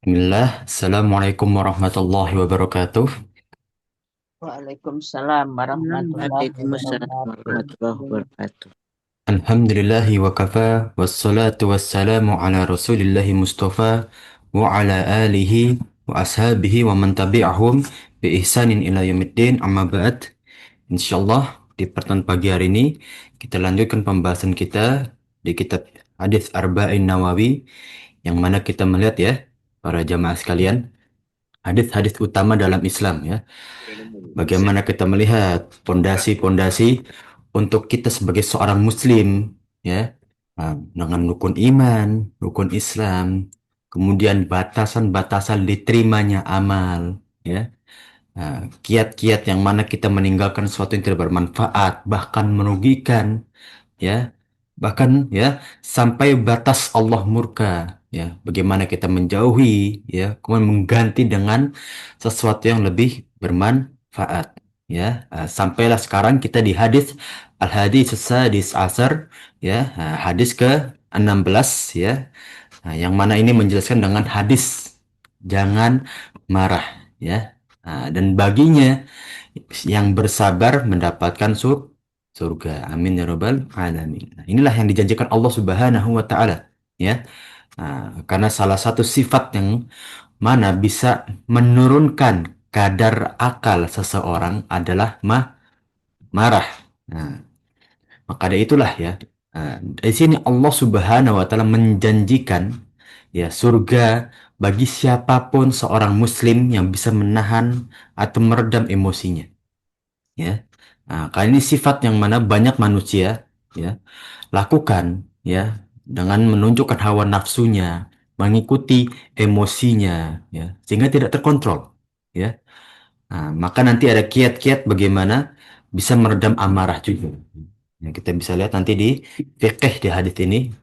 Bismillah, Assalamualaikum warahmatullahi wabarakatuh. Waalaikumsalam warahmatullahi Waalaikumsalam warahmatullahi wabarakatuh. wabarakatuh. Alhamdulillahi wa kafa, wassalatu wassalamu ala rasulillahi mustafa, wa ala alihi wa ashabihi wa man tabi'ahum bi ihsanin ila yaumiddin amma ba'd. Insyaallah di pertemuan pagi hari ini kita lanjutkan pembahasan kita di kitab Hadis Arba'in Nawawi yang mana kita melihat ya para jamaah sekalian hadis-hadis utama dalam Islam ya. Bagaimana kita melihat pondasi-pondasi untuk kita sebagai seorang muslim ya, dengan rukun iman, rukun Islam, kemudian batasan-batasan diterimanya amal ya. Kiat-kiat yang mana kita meninggalkan sesuatu yang tidak bermanfaat bahkan merugikan ya, bahkan ya sampai batas Allah murka ya, bagaimana kita menjauhi ya kemudian mengganti dengan sesuatu yang lebih bermanfaat ya. Sampailah sekarang kita di hadis al-hadis sadis asar ya, hadis ke 16 ya. Yang mana ini menjelaskan dengan hadis jangan marah ya. Dan baginya yang bersabar mendapatkan surga. Amin ya rabbal alamin. Nah, inilah yang dijanjikan Allah Subhanahu wa taala ya. Karena salah satu sifat yang mana bisa menurunkan kadar akal seseorang adalah marah. Nah, maka dari itulah ya. Di sini Allah Subhanahu wa taala menjanjikan ya surga bagi siapapun seorang muslim yang bisa menahan atau meredam emosinya ya. Karena ini sifat yang mana banyak manusia ya lakukan ya dengan menunjukkan hawa nafsunya, mengikuti emosinya ya sehingga tidak terkontrol ya. Maka nanti ada kiat-kiat bagaimana bisa meredam amarah juga. Ya, kita bisa lihat nanti di fikih di hadis ini.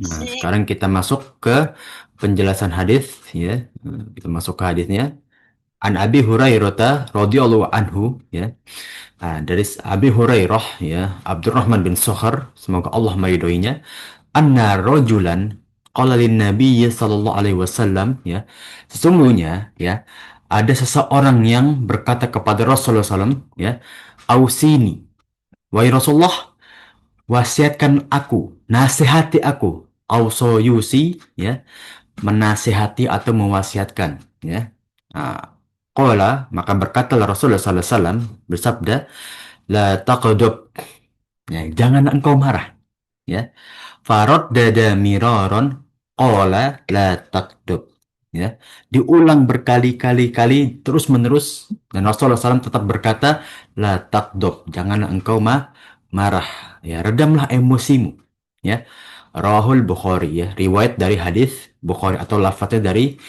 Nah, sekarang kita masuk ke penjelasan hadis ya. Kita masuk ke hadisnya. An Abi Hurairah radhiyallahu anhu ya. Dari Abi Hurairah ya, Abdurrahman bin Sokhar, semoga Allah meridhoinya, anna rojulan qala lin Nabi sallallahu alaihi wasallam ya. Sesungguhnya ya, ada seseorang yang berkata kepada Rasulullah SAW ya, ausini, wahai Rasulullah, wasiatkan aku, nasihati aku, auso yusi ya, menasihati atau mewasiatkan ya. Qala, maka berkatalah Rasulullah SAW bersabda, la taqdub, ya, jangan engkau marah ya. Farad dada miraron qala la taqdub ya. Diulang berkali-kali terus menerus dan Rasulullah SAW tetap berkata la taqdub, jangan engkau marah ya, redamlah emosimu ya. Rahul Bukhari ya, riwayat dari hadis Bukhari atau lafadznya dari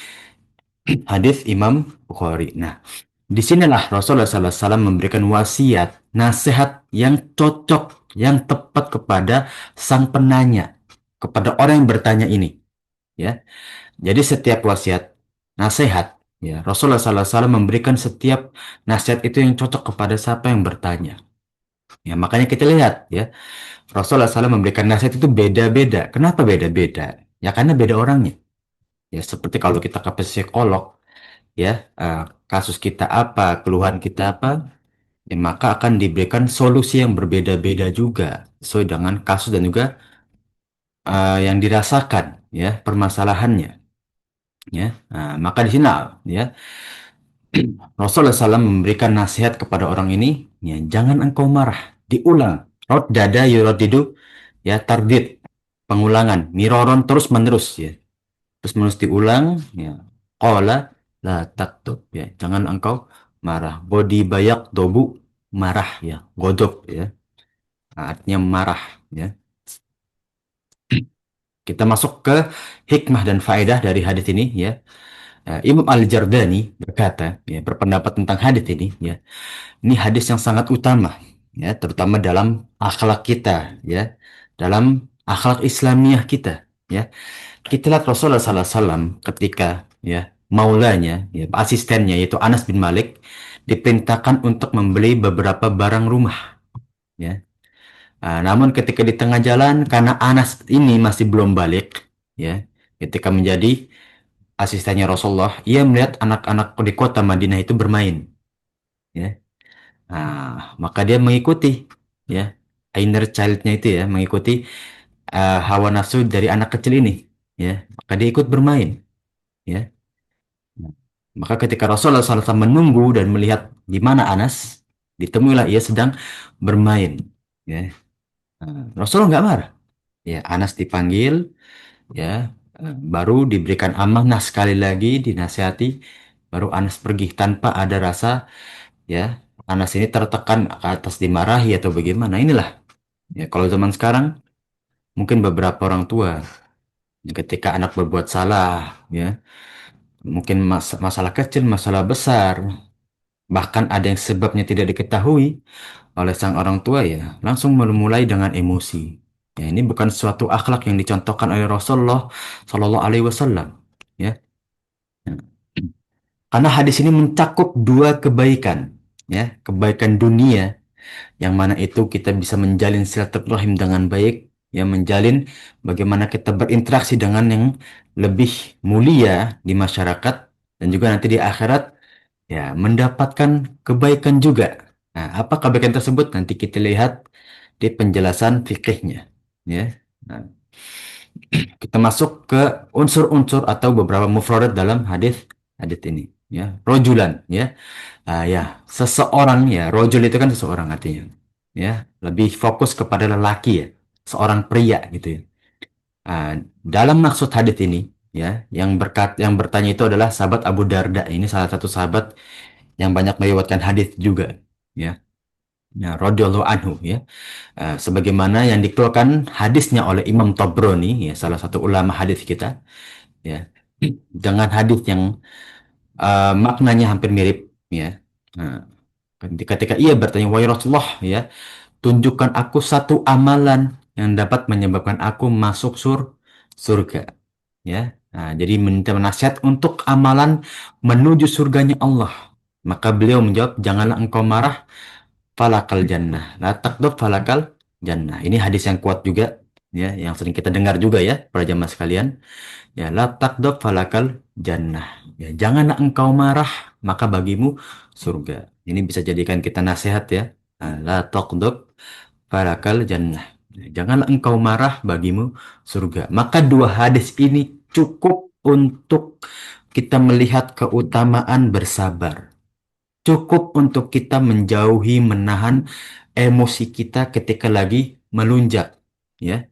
hadis Imam Bukhari. Nah, disinilah Rasulullah SAW memberikan wasiat, nasihat yang cocok, yang tepat kepada sang penanya, kepada orang yang bertanya ini. Ya, jadi setiap wasiat, nasihat, ya Rasulullah SAW memberikan setiap nasihat itu yang cocok kepada siapa yang bertanya. Ya, makanya kita lihat, ya Rasulullah SAW memberikan nasihat itu beda-beda. Kenapa beda-beda? Ya karena beda orangnya. Ya seperti kalau kita ke psikolog, ya kasus kita apa, keluhan kita apa, ya, maka akan diberikan solusi yang berbeda-beda juga sesuai dengan kasus dan juga yang dirasakan ya permasalahannya ya. Maka di sini ya Rasulullah SAW memberikan nasihat kepada orang ini ya, jangan engkau marah, diulang rod dada yurodidu ya, tardid, pengulangan miroron terus menerus ya, terus menerus diulang ya. Qala la taktub ya, jangan engkau marah. Bodi bayak dobu, marah ya, godok ya. Artinya marah ya. Kita masuk ke hikmah dan faedah dari hadis ini ya. Imam Al-Jardani berkata ya, berpendapat tentang hadis ini ya. Ini hadis yang sangat utama ya, terutama dalam akhlak kita ya, dalam akhlak Islamiah kita ya. Kita lihat Rasulullah SAW ketika ya maulanya ya, asistennya yaitu Anas bin Malik diperintahkan untuk membeli beberapa barang rumah ya. Namun ketika di tengah jalan karena Anas ini masih belum balik ya, ketika menjadi asistennya Rasulullah, ia melihat anak-anak di kota Madinah itu bermain, ya. Nah, maka dia mengikuti, ya, inner child-nya itu ya, mengikuti hawa nafsu dari anak kecil ini, ya. Maka dia ikut bermain, ya. Nah, maka ketika Rasulullah SAW menunggu dan melihat di mana Anas, ditemuilah ia sedang bermain, ya. Nah, Rasulullah nggak marah, ya. Anas dipanggil, ya, baru diberikan amanah sekali lagi, dinasihati, baru Anas pergi tanpa ada rasa, ya, Anas ini tertekan ke atas dimarahi atau bagaimana. Inilah, ya, kalau zaman sekarang mungkin beberapa orang tua ketika anak berbuat salah, ya, mungkin masalah kecil, masalah besar, bahkan ada yang sebabnya tidak diketahui oleh sang orang tua, ya, langsung memulai dengan emosi. Ya, ini bukan suatu akhlak yang dicontohkan oleh Rasulullah Shallallahu Alaihi Wasallam. Ya, karena hadis ini mencakup dua kebaikan, ya, kebaikan dunia yang mana itu kita bisa menjalin silaturahim dengan baik, ya, menjalin bagaimana kita berinteraksi dengan yang lebih mulia di masyarakat dan juga nanti di akhirat, ya, mendapatkan kebaikan juga. Nah, apa kebaikan tersebut nanti kita lihat di penjelasan fikihnya, ya. Nah, kita masuk ke unsur-unsur atau beberapa mufradat dalam hadis hadis ini, ya. Rojulan, ya. Ya, seseorang, ya, rojul itu kan seseorang artinya. Ya, lebih fokus kepada lelaki, ya. Seorang pria gitu ya. Dalam maksud hadis ini, ya, yang bertanya itu adalah sahabat Abu Darda. Ini salah satu sahabat yang banyak meriwayatkan hadis juga, ya. Nah, radhiyallahu anhu, ya. Sebagaimana yang dikeluarkan hadisnya oleh Imam Tabrani, ya, salah satu ulama hadis kita, ya. Dengan hadis yang maknanya hampir mirip, ya. Nah, ketika ia bertanya, wahai Rasulullah, ya, tunjukkan aku satu amalan yang dapat menyebabkan aku masuk surga. Ya. Nah, jadi minta nasihat untuk amalan menuju surganya Allah. Maka beliau menjawab, janganlah engkau marah, falakal jannah. La takdub falakal jannah. Ini hadis yang kuat juga, ya, yang sering kita dengar juga ya, para jamaah sekalian. Ya, la takdub falakal jannah. Ya, janganlah engkau marah, maka bagimu surga. Ini bisa jadikan kita nasihat ya. Nah, la taqdub falakal jannah. Janganlah engkau marah, bagimu surga. Maka dua hadis ini cukup untuk kita melihat keutamaan bersabar. Cukup untuk kita menjauhi, menahan emosi kita ketika lagi melunjak. Ya.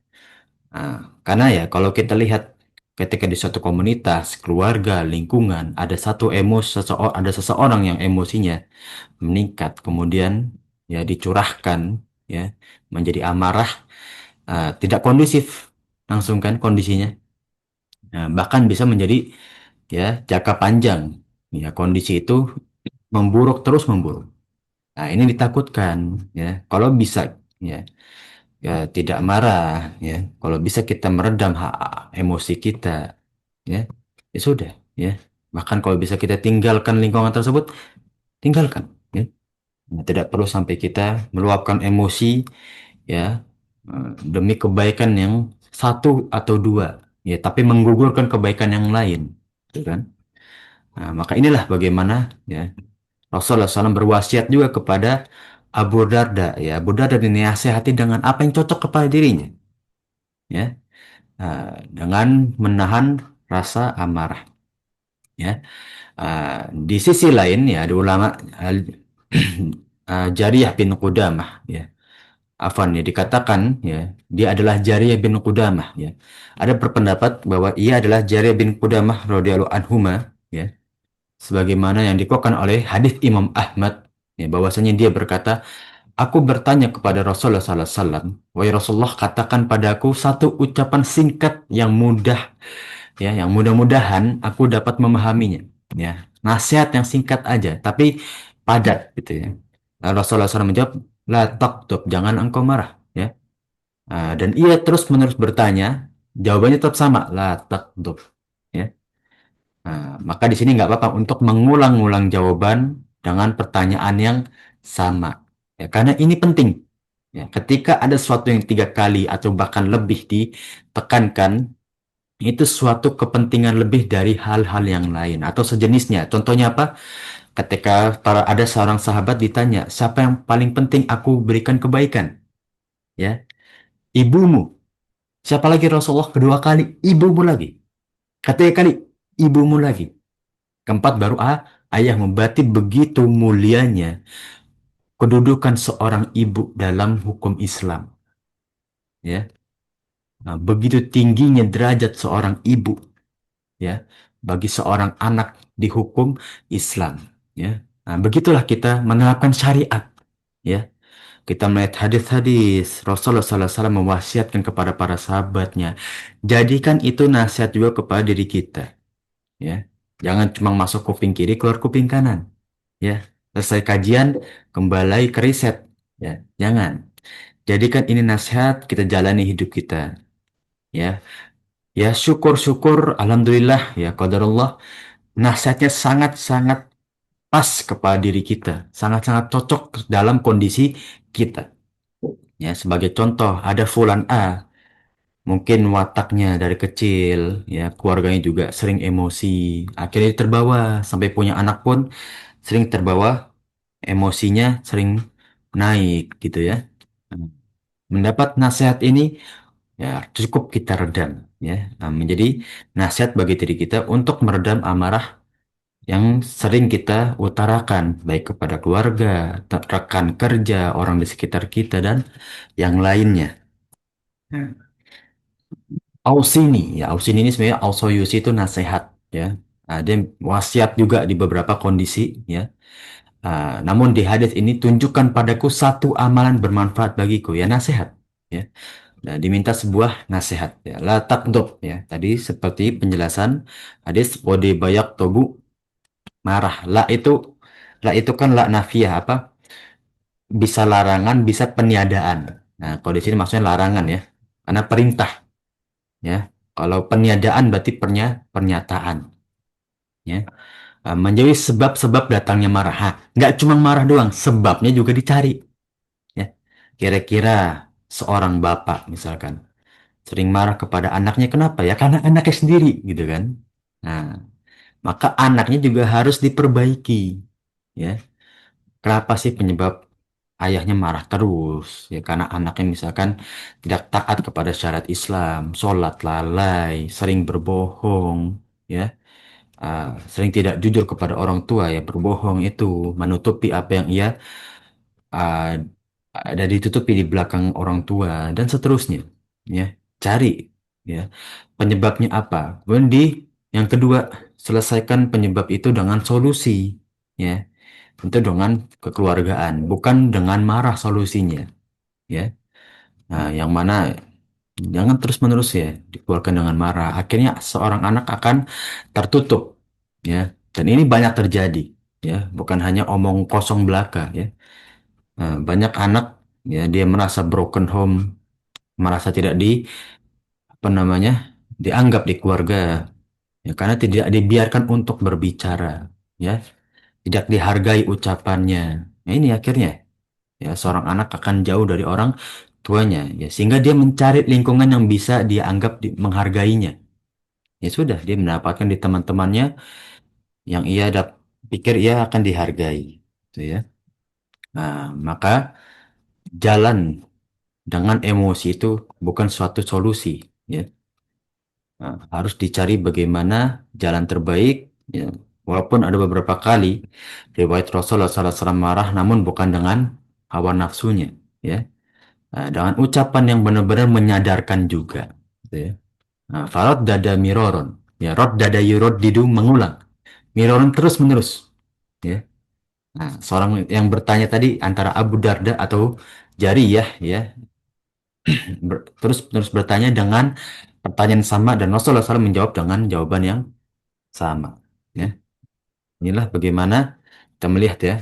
Karena ya kalau kita lihat ketika di suatu komunitas, keluarga, lingkungan, ada ada seseorang yang emosinya meningkat, kemudian ya dicurahkan, ya, menjadi amarah, tidak kondusif langsung kan kondisinya. Nah, bahkan bisa menjadi, ya, jangka panjang, ya, kondisi itu memburuk terus memburuk. Nah, ini ditakutkan, ya. Kalau bisa, ya, ya, tidak marah, ya. Kalau bisa kita meredam emosi kita, ya, ya sudah, ya. Bahkan kalau bisa kita tinggalkan lingkungan tersebut, tinggalkan, ya. Nah, tidak perlu sampai kita meluapkan emosi, ya, demi kebaikan yang satu atau dua, ya, tapi menggugurkan kebaikan yang lain, gitu kan? Nah, maka inilah bagaimana, ya, Rasulullah SAW berwasiat juga kepada Abu Darda, ya. Abu Darda dinasihati dengan apa yang cocok kepada dirinya, ya. Dengan menahan rasa amarah, ya. Di sisi lain, ya, ada ulama Jariyah bin Qudamah, ya. Afan, ya, dikatakan, ya, dia adalah Jariyah bin Qudamah, ya. Ada berpendapat bahwa ia adalah Jariyah bin Qudamah radhiyallahu anhuma, ya. Sebagaimana yang dikeluarkan oleh hadis Imam Ahmad, ya, bahwasanya dia berkata, aku bertanya kepada Rasulullah sallallahu alaihi wasallam, wahai Rasulullah, katakan padaku satu ucapan singkat yang mudah, ya, yang mudah-mudahan aku dapat memahaminya, ya. Nasihat yang singkat aja tapi padat gitu ya. Lalu Rasulullah SAW menjawab, la taqtub, jangan engkau marah, ya. Dan ia terus-menerus bertanya, jawabannya tetap sama, la taqtub, ya. Maka di sini nggak apa-apa untuk mengulang-ulang jawaban dengan pertanyaan yang sama, ya, karena ini penting. Ya, ketika ada sesuatu yang tiga kali atau bahkan lebih ditekankan, itu suatu kepentingan lebih dari hal-hal yang lain atau sejenisnya. Contohnya apa? Ketika ada seorang sahabat ditanya, siapa yang paling penting aku berikan kebaikan? Ya, ibumu. Siapa lagi Rasulullah kedua kali? Ibumu lagi. Ketiga kali, ibumu lagi. Keempat baru ayahmu. Berarti begitu mulianya kedudukan seorang ibu dalam hukum Islam. Ya, nah, begitu tingginya derajat seorang ibu ya bagi seorang anak di hukum Islam ya. Nah, begitulah kita menerapkan syariat ya. Kita melihat hadis-hadis Rasulullah SAW mewasiatkan kepada para sahabatnya. Jadikan itu nasihat juga kepada diri kita ya. Jangan cuma masuk kuping kiri keluar kuping kanan ya. Selesai kajian kembali ke riset ya. Jangan. Jadikan ini nasihat kita jalani hidup kita ya. Ya syukur-syukur alhamdulillah ya qadarullah nasihatnya sangat-sangat pas kepada diri kita, sangat-sangat cocok dalam kondisi kita. Ya, sebagai contoh, ada Fulan A, mungkin wataknya dari kecil, ya, keluarganya juga sering emosi, akhirnya terbawa, sampai punya anak pun sering terbawa, emosinya sering naik, gitu ya. Mendapat nasihat ini, ya, cukup kita redam, ya. Nah, menjadi nasihat bagi diri kita untuk meredam amarah yang sering kita utarakan baik kepada keluarga, rekan kerja, orang di sekitar kita dan yang lainnya. Hmm. Ausini ya, Ausini ini sebenarnya Ausoyusi itu nasihat ya. Dia wasiat juga di beberapa kondisi ya. Namun di hadis ini tunjukkan padaku satu amalan bermanfaat bagiku ya nasihat ya. Nah, diminta sebuah nasihat ya. La takdob ya. Tadi seperti penjelasan hadis wode bayak tobu marah. La itu kan la nafiyah apa? Bisa larangan, bisa peniadaan. Nah, kalau di sini maksudnya larangan ya. Karena perintah ya. Kalau peniadaan berarti pernyataan ya. Menjauhi sebab-sebab datangnya marah. Nggak cuma marah doang, sebabnya juga dicari ya. Kira-kira seorang bapak misalkan sering marah kepada anaknya kenapa ya? Karena anaknya sendiri gitu kan. Nah, maka anaknya juga harus diperbaiki ya. Kenapa sih penyebab ayahnya marah terus? Ya karena anaknya misalkan tidak taat kepada syariat Islam, sholat lalai, sering berbohong, ya, sering tidak jujur kepada orang tua, ya berbohong itu menutupi apa yang ia uh, ada ditutupi di belakang orang tua dan seterusnya, ya. Cari, ya, penyebabnya apa. Kemudian yang kedua, selesaikan penyebab itu dengan solusi, ya. Itu dengan kekeluargaan, bukan dengan marah solusinya, ya. Nah, yang mana jangan terus-menerus ya dikeluarkan dengan marah. Akhirnya seorang anak akan tertutup, ya. Dan ini banyak terjadi, ya. Bukan hanya omong kosong belaka, ya. Nah, banyak anak, ya, dia merasa broken home, merasa tidak apa namanya, dianggap di keluarga, ya, karena tidak dibiarkan untuk berbicara, ya. Tidak dihargai ucapannya. Nah, ini akhirnya ya seorang anak akan jauh dari orang tuanya ya sehingga dia mencari lingkungan yang bisa dia anggap menghargainya. Ya sudah, dia mendapatkan di teman-temannya yang pikir ia akan dihargai, gitu ya. Nah, maka jalan dengan emosi itu bukan suatu solusi, ya. Nah, harus dicari bagaimana jalan terbaik, ya. Walaupun ada beberapa kali riwayat Rasulullah SAW marah, namun bukan dengan hawa nafsunya, ya. Nah, dengan ucapan yang benar-benar menyadarkan juga, gitu ya. Nah, farad dada miroron, ya, rod dada yurod didu mengulang, miroron terus menerus, ya. Nah, seorang yang bertanya tadi antara Abu Darda atau Jariyah, ya, terus terus bertanya dengan pertanyaan sama dan Rasulullah SAW menjawab dengan jawaban yang sama, ya. Inilah bagaimana kita melihat ya,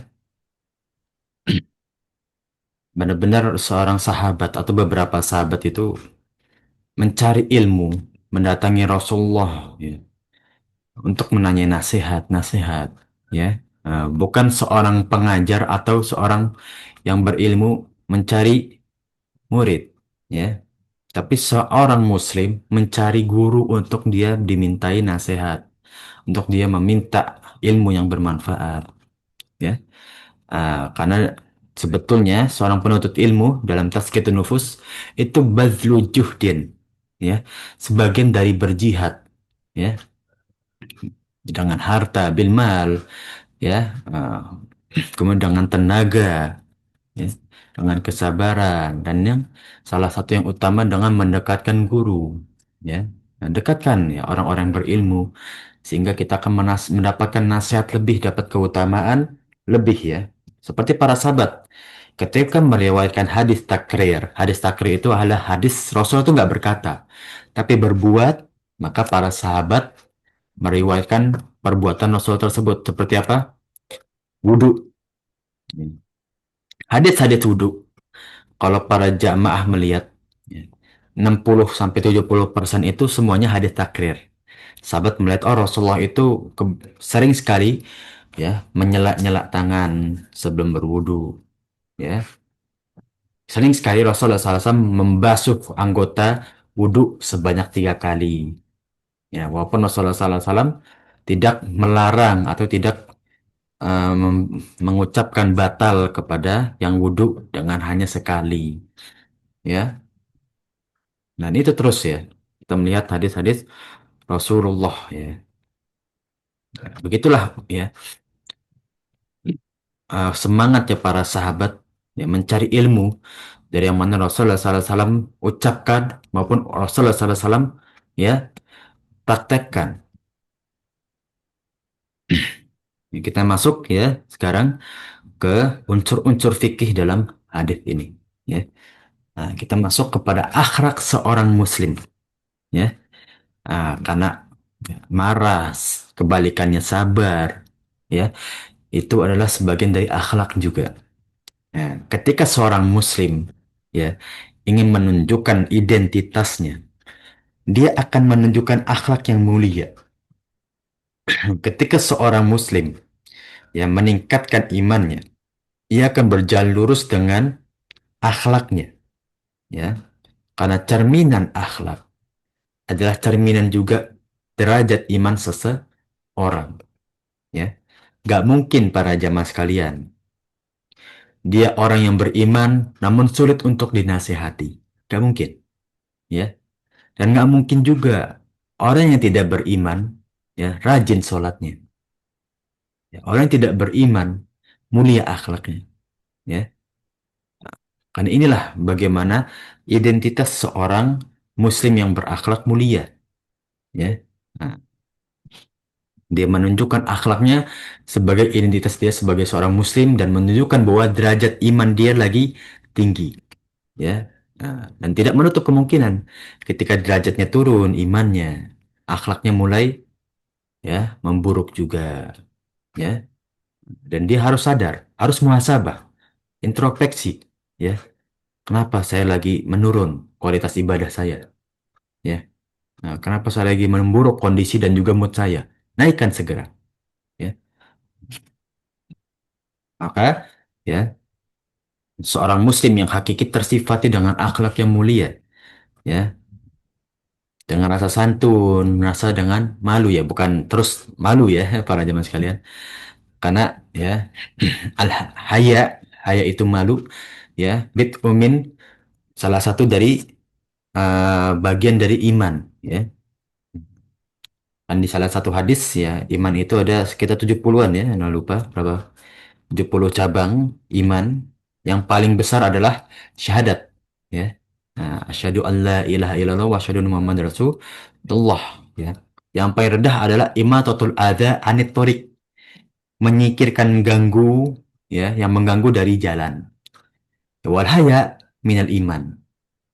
benar-benar seorang sahabat atau beberapa sahabat itu mencari ilmu, mendatangi Rasulullah, ya, untuk menanyai nasihat-nasihat, ya. Bukan seorang pengajar atau seorang yang berilmu mencari murid, ya. Tapi seorang muslim mencari guru untuk dia dimintai nasihat, untuk dia meminta ilmu yang bermanfaat, ya. Karena sebetulnya seorang penuntut ilmu dalam tazkiyatun nufus itu bazlu juhdin, ya, sebagian dari berjihad, ya, dengan harta bil mal, ya, kemudian dengan tenaga, ya, dengan kesabaran, dan yang salah satu yang utama dengan mendekatkan guru, ya. Nah, dekatkan ya orang-orang berilmu sehingga kita akan mendapatkan nasihat lebih, dapat keutamaan lebih, ya. Seperti para sahabat ketika meriwayatkan hadis takrir itu adalah hadis Rasul itu nggak berkata tapi berbuat, maka para sahabat meriwayatkan perbuatan Rasul tersebut seperti apa? Wudhu. Hadis-hadis wudhu, kalau para jamaah melihat, ya, 60 sampai 70% itu semuanya hadis takrir. Sahabat melihat, oh Rasulullah itu sering sekali, ya, menyela-nyela tangan sebelum berwudu, ya. Sering sekali Rasulullah SAW membasuh anggota wudu sebanyak 3 kali. Ya, walaupun Rasulullah SAW tidak melarang atau tidak mengucapkan batal kepada yang wudhu dengan hanya sekali, ya. Dan itu terus, ya. Kita melihat hadis-hadis Rasulullah, ya. Begitulah, ya, semangat ya para sahabat, ya, mencari ilmu dari yang mana Rasulullah SAW ucapkan maupun Rasulullah SAW, ya, praktekkan. Kita masuk ya sekarang ke unsur-unsur fikih dalam hadis ini, ya. Nah, kita masuk kepada akhlak seorang muslim, ya. Karena marah, kebalikannya sabar, ya, itu adalah sebagian dari akhlak juga. Nah, ketika seorang muslim, ya, ingin menunjukkan identitasnya, dia akan menunjukkan akhlak yang mulia. Ketika seorang muslim, ya, meningkatkan imannya, ia akan berjalan lurus dengan akhlaknya, ya. Karena cerminan akhlak adalah cerminan juga derajat iman seseorang, ya. Gak mungkin para jamaah sekalian, dia orang yang beriman namun sulit untuk dinasehati. Gak mungkin, ya. Dan gak mungkin juga orang yang tidak beriman, ya, rajin sholatnya. Ya, orang yang tidak beriman mulia akhlaknya, ya. Karena inilah bagaimana identitas seorang muslim yang berakhlak mulia, ya. Nah, dia menunjukkan akhlaknya sebagai identitas dia sebagai seorang muslim dan menunjukkan bahwa derajat iman dia lagi tinggi, ya. Dan tidak menutup kemungkinan ketika derajatnya turun imannya, akhlaknya mulai, ya, memburuk juga, ya. Dan dia harus sadar, harus muhasabah, introspeksi, ya. Kenapa saya lagi menurun kualitas ibadah saya, ya? Nah, kenapa saya lagi memburuk kondisi dan juga mood saya? Naikkan segera, ya. Maka, ya, seorang muslim yang hakiki tersifati dengan akhlak yang mulia, ya, dengan rasa santun, rasa dengan malu, ya, bukan terus malu, ya, para jemaah sekalian. Karena, ya, al haya, haya itu malu, ya, bit umin, salah satu dari bagian dari iman, ya. Dan di salah satu hadis, ya, iman itu ada sekitar 70-an, ya, jangan lupa berapa, 70 cabang iman. Yang paling besar adalah syahadat, ya. Nah, asyhadu an la ilaha illallah wa asyhadu anna muhammad rasulullah, ya. Yang paling rendah adalah imatatul adza anit thoriq, menyingkirkan ganggu, ya, yang mengganggu dari jalan. Wal haya minal iman,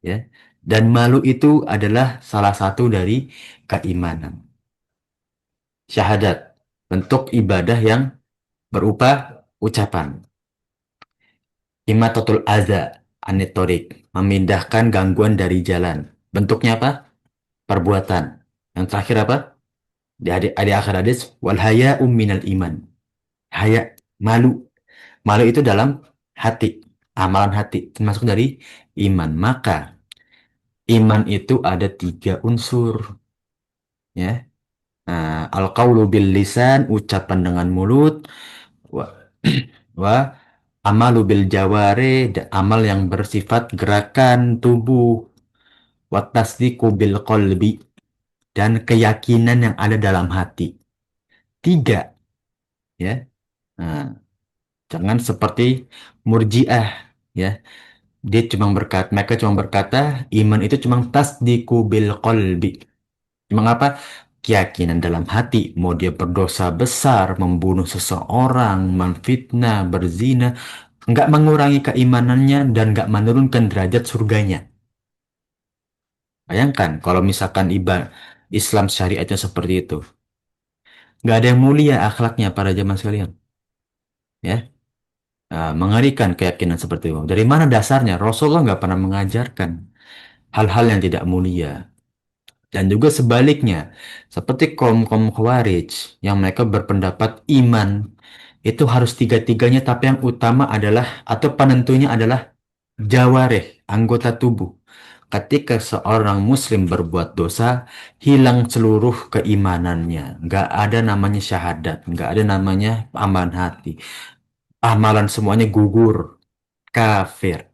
ya. Dan malu itu adalah salah satu dari keimanan. Syahadat, bentuk ibadah yang berupa ucapan. Imatatul adza anitorik, memindahkan gangguan dari jalan. Bentuknya apa? Perbuatan. Yang terakhir apa? Di akhir hadis, wal haya minal iman. Haya, malu. Malu itu dalam hati, amalan hati, termasuk dari iman. Maka Iman itu ada tiga unsur, ya. Nah, al-qawlu bil lisan, ucapan dengan mulut, wa, wa amalu bil jawari, amal yang bersifat gerakan tubuh, wa tasdiqu bil qalbi, dan keyakinan yang ada dalam hati. Tiga, ya. Nah, jangan seperti murjiah, ya. Mereka cuma berkata, iman itu cuma tasdiqu bil qalbi. Cuma apa? Keyakinan dalam hati. Mau dia berdosa besar, membunuh seseorang, memfitnah, berzina, nggak mengurangi keimanannya dan nggak menurunkan derajat surganya. Bayangkan kalau misalkan Islam syariatnya seperti itu. Nggak ada yang mulia akhlaknya para jamaah sekalian. Ya, mengerikan keyakinan seperti itu. Dari mana dasarnya? Rasulullah nggak pernah mengajarkan hal-hal yang tidak mulia. Dan juga sebaliknya, seperti kaum-kaum Khawarij yang mereka berpendapat iman itu harus tiga-tiganya, tapi yang utama adalah atau penentunya adalah jawareh, anggota tubuh. Ketika seorang muslim berbuat dosa, hilang seluruh keimanannya. Nggak ada namanya syahadat, nggak ada namanya aman hati. Amalan semuanya gugur, kafir.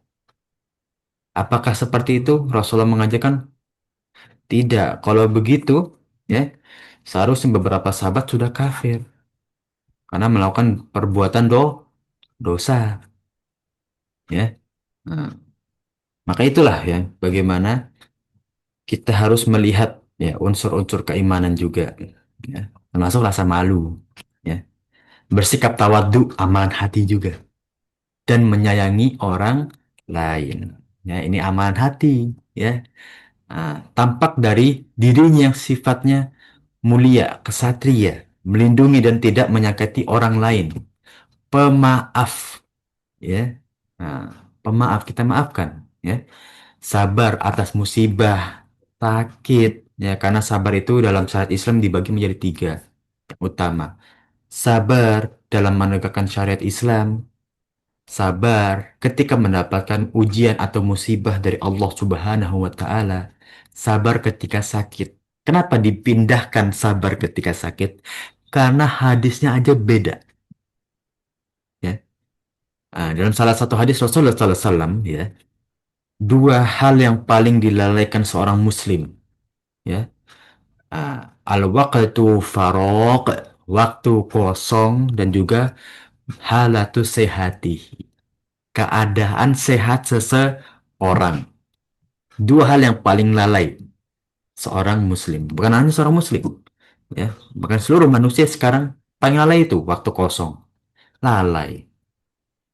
Apakah seperti itu? Rasulullah mengajarkan tidak. Kalau begitu, ya, seharusnya beberapa sahabat sudah kafir karena melakukan perbuatan dosa, ya. Nah, maka itulah ya bagaimana kita harus melihat ya unsur-unsur keimanan juga, ya. Termasuk rasa malu, ya. Bersikap tawadhu, amalan hati juga, dan menyayangi orang lain. Ya, ini amalan hati, ya. Nah, tampak dari dirinya yang sifatnya mulia, kesatria, melindungi dan tidak menyakiti orang lain, pemaaf, ya. Nah, pemaaf, kita maafkan, ya. Sabar atas musibah, sakit, ya, karena sabar itu dalam syariat Islam dibagi menjadi tiga utama. Sabar dalam menegakkan syariat Islam, sabar ketika mendapatkan ujian atau musibah dari Allah Subhanahu wa Ta'ala, sabar ketika sakit. Kenapa dipindahkan sabar ketika sakit? Karena hadisnya aja beda, ya. Dalam salah satu hadis Rasulullah SAW, ya, dua hal yang paling dilalaikan seorang Muslim, ya, al-waqtu faraq, waktu kosong, dan juga halatu sehati, keadaan sehat seseorang. Dua hal yang paling lalai seorang Muslim, bukan hanya seorang Muslim, ya, bahkan seluruh manusia sekarang paling lalai itu waktu kosong, lalai.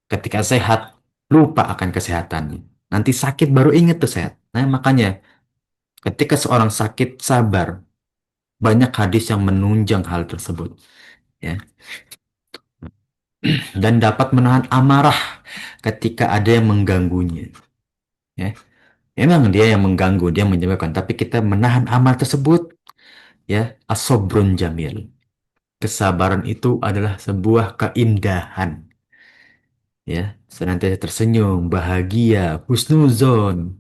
Ketika sehat, lupa akan kesehatannya. Nanti sakit baru ingat tuh sehat. Nah, makanya ketika seorang sakit, sabar. Banyak hadis yang menunjang hal tersebut, ya. Dan dapat menahan amarah ketika ada yang mengganggunya, ya. Memang dia yang mengganggu, dia yang menyebabkan, tapi kita menahan amarah tersebut, ya. As-sobrun jamil. Kesabaran itu adalah sebuah keindahan, ya. Senantiasa tersenyum, bahagia, husnuzon,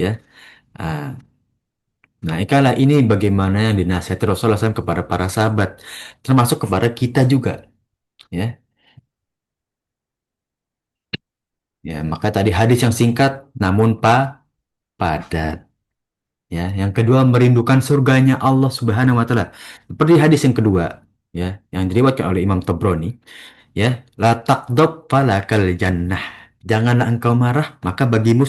ya. Ah, Nah, ikalah ini bagaimana yang dinasihati Rasulullah SAW kepada para sahabat, termasuk kepada kita juga, ya. Ya, maka tadi hadis yang singkat namun padat. Ya, yang kedua merindukan surganya Allah Subhanahu wa taala. Seperti hadis yang kedua, ya, yang diriwayatkan oleh Imam Tabrani, ya, la taqdab falakal jannah. Janganlah engkau marah, maka bagimu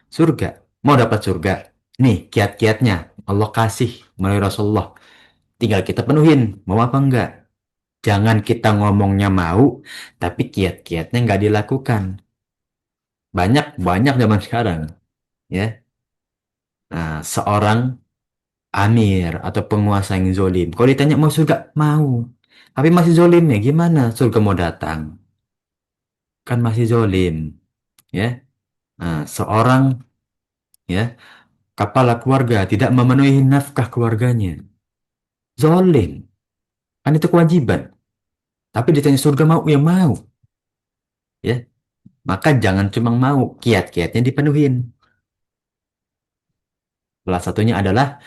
surga. Mau dapat surga? Nih, kiat-kiatnya Allah kasih melalui Rasulullah. Tinggal kita penuhin, mau apa enggak? Jangan kita ngomongnya mau, tapi kiat-kiatnya nggak dilakukan. Banyak banyak zaman sekarang, ya. Nah, seorang amir atau penguasa yang zolim, kalau ditanya mau surga, mau. Tapi masih zolim ya, gimana surga mau datang? Kan masih zolim, ya. Nah, seorang, ya, kepala keluarga tidak memenuhi nafkah keluarganya, zolim. Kan itu kewajiban. Tapi ditanya surga mau, ya mau, ya. Maka jangan cuma mau, kiat-kiatnya dipenuhin. Salah satunya adalah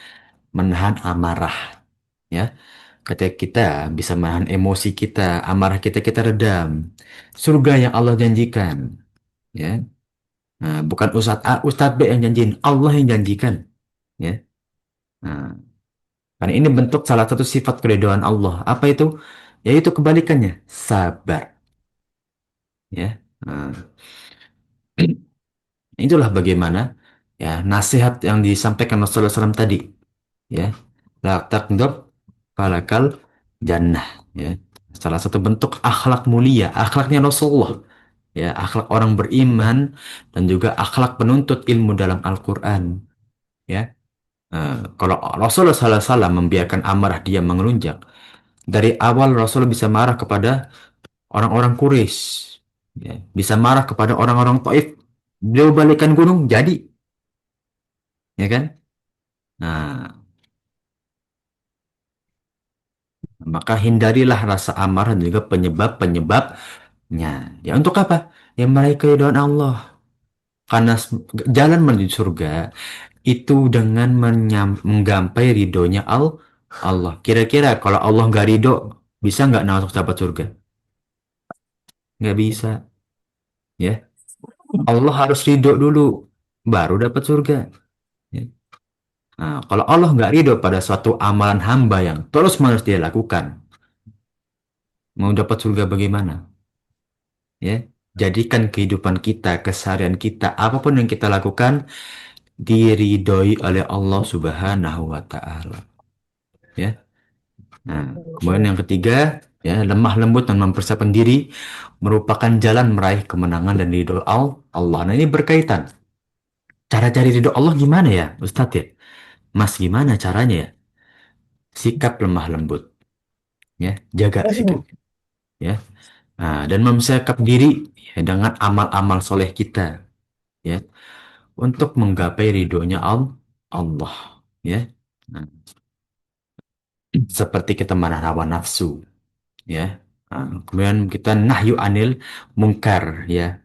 menahan amarah. Ya, ketika kita bisa menahan emosi kita, amarah kita kita redam. Surga yang Allah janjikan. Ya, nah, bukan Ustadz A, Ustadz B yang janjiin, Allah yang janjikan. Ya, nah, karena ini bentuk salah satu sifat keridhaan Allah. Apa itu? Yaitu kebalikannya, sabar. Ya, nah, itulah bagaimana ya nasihat yang disampaikan Rasulullah SAW tadi. Ya, la taqdab falakal jannah. Ya, salah satu bentuk akhlak mulia, akhlaknya Rasulullah. Ya, akhlak orang beriman dan juga akhlak penuntut ilmu dalam Al-Quran. Ya, kalau Rasulullah SAW membiarkan amarah dia mengelunjak, dari awal Rasul bisa marah kepada orang-orang Quraisy, ya, bisa marah kepada orang-orang Taif. Beliau balikan gunung jadi, ya kan? Nah, maka hindarilah rasa amarah dan juga penyebab-penyebabnya. Ya untuk apa? Ya meraih keridhaan Allah. Karena jalan menuju surga itu dengan menggapai ridhonya Allah. Kira-kira kalau Allah nggak ridho, bisa nggak masuk dapat surga? Nggak bisa, ya. Allah harus ridho dulu, baru dapat surga. Ya. Nah, kalau Allah nggak ridho pada suatu amalan hamba yang terus-menerus dia lakukan, mau dapat surga bagaimana? Ya, jadikan kehidupan kita, keseharian kita, apapun yang kita lakukan, diridhoi oleh Allah Subhanahu wa Ta'ala. Ya. Nah, kemudian yang ketiga, ya, lemah lembut dan mempersiapkan diri merupakan jalan meraih kemenangan dan ridho Allah. Nah, ini berkaitan. Cara cari ridho Allah gimana ya, Ustadz ya? Mas, gimana caranya ya? Sikap lemah lembut, ya, jaga sikap, ya. Nah, dan mempersiapkan diri ya, dengan amal-amal soleh kita, ya, untuk menggapai ridhonya Allah, ya. Nah, seperti kita menahan hawa nafsu, ya. Nah, kemudian kita nahyu anil mungkar, ya,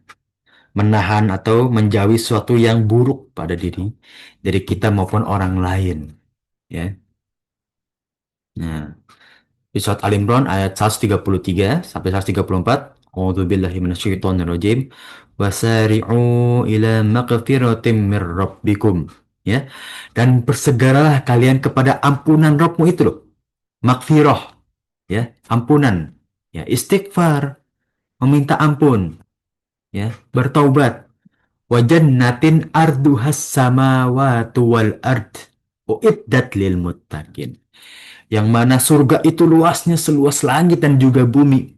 menahan atau menjauhi sesuatu yang buruk pada diri dari kita maupun orang lain, ya. Nah, di surat Al Imran ayat 133 sampai 134, A'udzubillahi minasyaitonirrajim. Wasari'u ila maghfiratim mir rabbikum. Ya. Dan bersegeralah kalian kepada ampunan Rabbmu itu loh. Maghfirah, ya, ampunan. Ya, istighfar, meminta ampun, ya, bertaubat. Wa jannatin arduhas samawati wal ard. Uiddat lil muttaqin. Yang mana surga itu luasnya seluas langit dan juga bumi.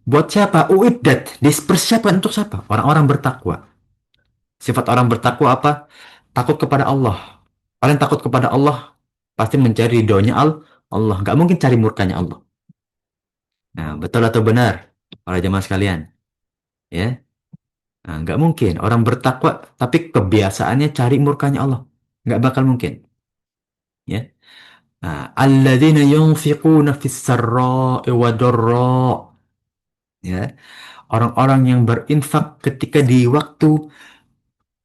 Buat siapa? Uiddat. Dipersiapkan untuk siapa? Orang-orang bertakwa. Sifat orang bertakwa apa? Takut kepada Allah. Kalian takut kepada Allah, pasti mencari ridhonya Allah. Nggak mungkin cari murkanya Allah. Nah, betul atau benar? Para jemaah sekalian. Ya, nah, nggak mungkin. Orang bertakwa, tapi kebiasaannya cari murkanya Allah. Nggak bakal mungkin. Ya. Nah, alladzina yunfiquna fis sarra'i wa dharra. Ya, orang-orang yang berinfak ketika di waktu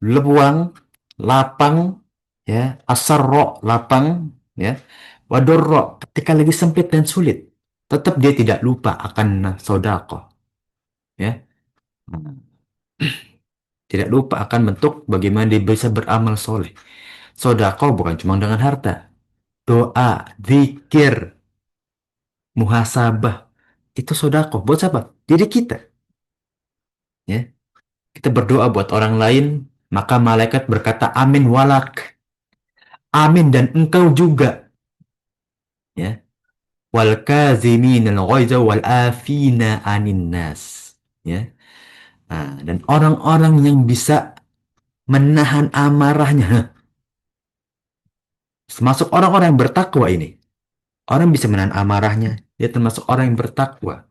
luang, lapang, ya, asarro, lapang, ya, wadorro, ketika lagi sempit dan sulit, tetap dia tidak lupa akan sodako, ya. Tidak lupa akan bentuk bagaimana dia bisa beramal soleh. Sodako bukan cuma dengan harta, doa, zikir, muhasabah, itu sodako. Buat siapa? Diri kita, ya. Kita berdoa buat orang lain, maka malaikat berkata amin walak. Amin dan engkau juga, ya. Wal kaziminal ghaiza wal afina anin nas, ya. Nah, dan orang-orang yang bisa menahan amarahnya, termasuk orang-orang yang bertakwa ini. Orang bisa menahan amarahnya, dia termasuk orang yang bertakwa.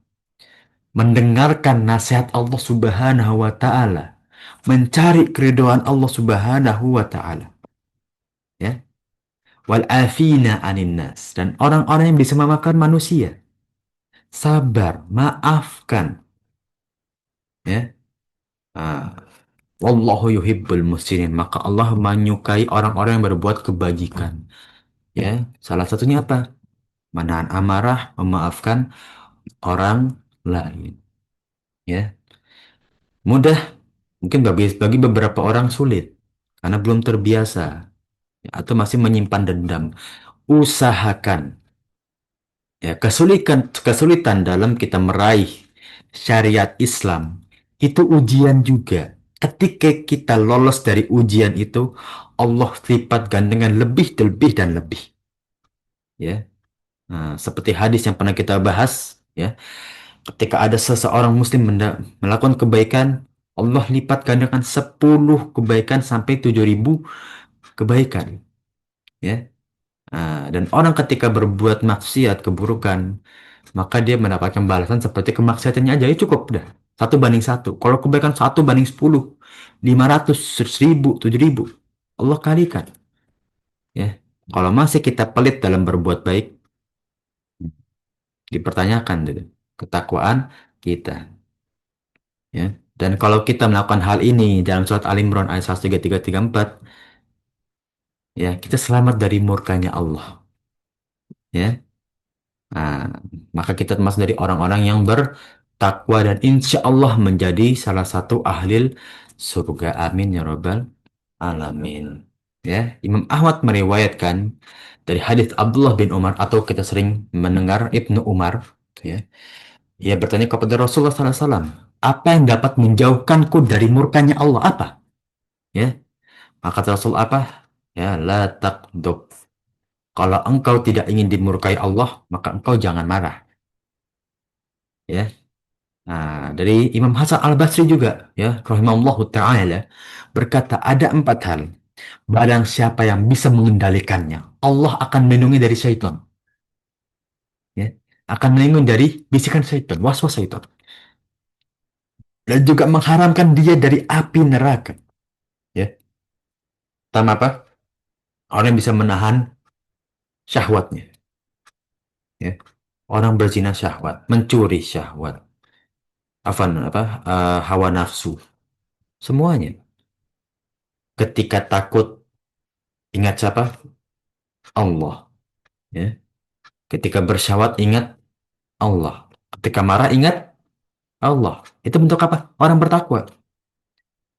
Mendengarkan nasihat Allah Subhanahu wa taala, mencari keridhaan Allah Subhanahu wa taala, ya. Wal afina anin nas, dan orang-orang yang bisa memaafkan manusia, sabar, maafkan, ya. Nah, Wallahu yuhibbul muhsinin. Maka Allah menyukai orang-orang yang berbuat kebajikan. Ya, salah satunya apa? Menahan amarah, memaafkan orang lain. Ya, mudah. Mungkin bagi beberapa orang sulit karena belum terbiasa ya, atau masih menyimpan dendam. Usahakan ya, kesulitan dalam kita meraih syariat Islam itu ujian juga. Ketika kita lolos dari ujian itu, Allah lipat gandengan lebih, lebih dan lebih. Ya, nah, seperti hadis yang pernah kita bahas, ya, ketika ada seseorang Muslim melakukan kebaikan, Allah lipat gandakan 10 kebaikan sampai 7.000 kebaikan. Ya, nah, dan orang ketika berbuat maksiat, keburukan, maka dia mendapatkan balasan seperti kemaksiatannya aja. Ya cukup dah. 1 banding 1. Kalau kebaikan 1 banding 10, 500, 1.000, 7.000. Allah kalikan. Ya. Kalau masih kita pelit dalam berbuat baik, dipertanyakan dulu ketakwaan kita. Ya. Dan kalau kita melakukan hal ini dalam surat Al-Imran ayat 133-134, ya kita selamat dari murkanya Allah. Ya. Nah, maka kita termasuk dari orang-orang yang bertakwa dan insya Allah menjadi salah satu ahli surga. Amin ya Rabbal Alamin. Ya, Imam Ahmad meriwayatkan dari hadis Abdullah bin Umar atau kita sering mendengar Ibnu Umar. Ya, ia bertanya kepada Rasulullah SAW, apa yang dapat menjauhkanku dari murkanya Allah? Apa? Ya, maka kata Rasul apa? Ya, la taqdub. Kalau engkau tidak ingin dimurkai Allah, maka engkau jangan marah. Ya, nah, dari Imam Hasan Al-Basri juga, ya, rahimahullahu ta'ala, berkata ada 4 hal. Barang siapa yang bisa mengendalikannya, Allah akan melindungi dari syaitan. Ya, akan melindungi dari bisikan syaitan, waswas syaitan. Dan juga mengharamkan dia dari api neraka. Ya, pertama apa? Orang yang bisa menahan syahwatnya. Ya, orang berzina syahwat, mencuri syahwat, hawa nafsu, semuanya. Ketika takut, ingat siapa? Allah. Ya. Ketika bersyahwat ingat Allah. Ketika marah ingat Allah. Itu bentuk apa? Orang bertakwa.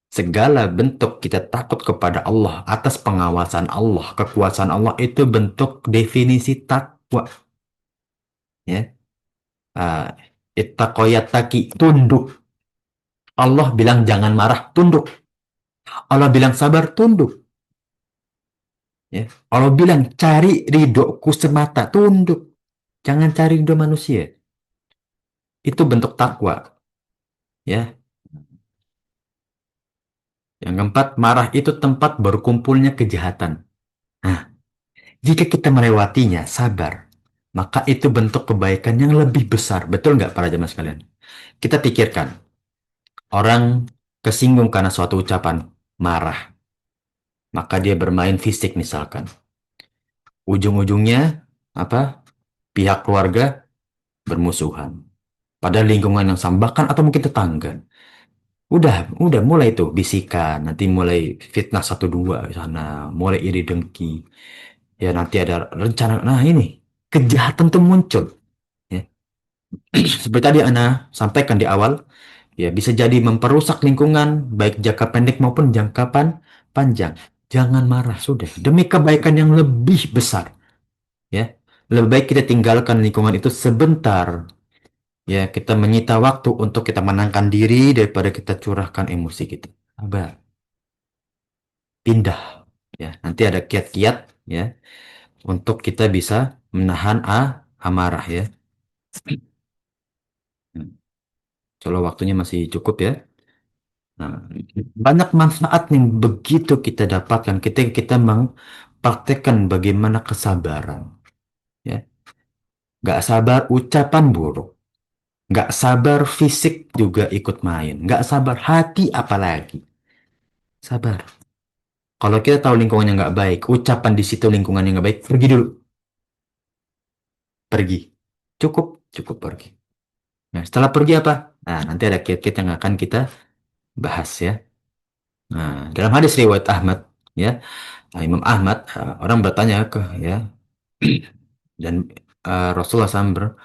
Segala bentuk kita takut kepada Allah atas pengawasan Allah, kekuasaan Allah itu bentuk definisi takwa. Ya. Ah, ittaqoyataki, tunduk. Allah bilang jangan marah, tunduk. Allah bilang sabar, tunduk. Ya. Allah bilang cari ridhoku semata, tunduk. Jangan cari ridho manusia. Itu bentuk takwa. Ya. Yang keempat, marah itu tempat berkumpulnya kejahatan. Nah, jika kita melewatinya, sabar, maka itu bentuk kebaikan yang lebih besar. Betul nggak para jemaah sekalian? Kita pikirkan, orang kesinggung karena suatu ucapan, marah, maka dia bermain fisik misalkan. Ujung-ujungnya, apa? Pihak keluarga bermusuhan. Pada lingkungan yang sama, bahkan atau mungkin tetangga. Udah mulai tuh bisikan, nanti mulai fitnah 1 2 di sana, mulai iri dengki. Ya nanti ada rencana. Nah ini kejahatan tuh muncul. Ya. Seperti tadi Ana sampaikan di awal, ya bisa jadi memperusak lingkungan baik jangka pendek maupun jangka panjang. Jangan marah sudah demi kebaikan yang lebih besar. Ya, lebih baik kita tinggalkan lingkungan itu sebentar. Ya, kita menyita waktu untuk kita menangkan diri daripada kita curahkan emosi kita. Sabar, pindah. Ya, nanti ada kiat-kiat ya untuk kita bisa menahan amarah ya. Hmm. Kalau waktunya masih cukup ya. Nah, banyak manfaat yang begitu kita dapatkan ketika kita mempraktekkan bagaimana kesabaran. Ya, nggak sabar ucapan buruk, nggak sabar fisik juga ikut main, nggak sabar hati apalagi. Sabar. Kalau kita tahu lingkungannya nggak baik, ucapan di situ lingkungan yang nggak baik, pergi dulu, pergi. Cukup, cukup pergi. Nah, setelah pergi apa? Nah, nanti ada kiat-kiat yang akan kita bahas ya. Nah, dalam hadis riwayat Ahmad, ya, Imam Ahmad, orang bertanya ke, ya, dan Rasulullah SAW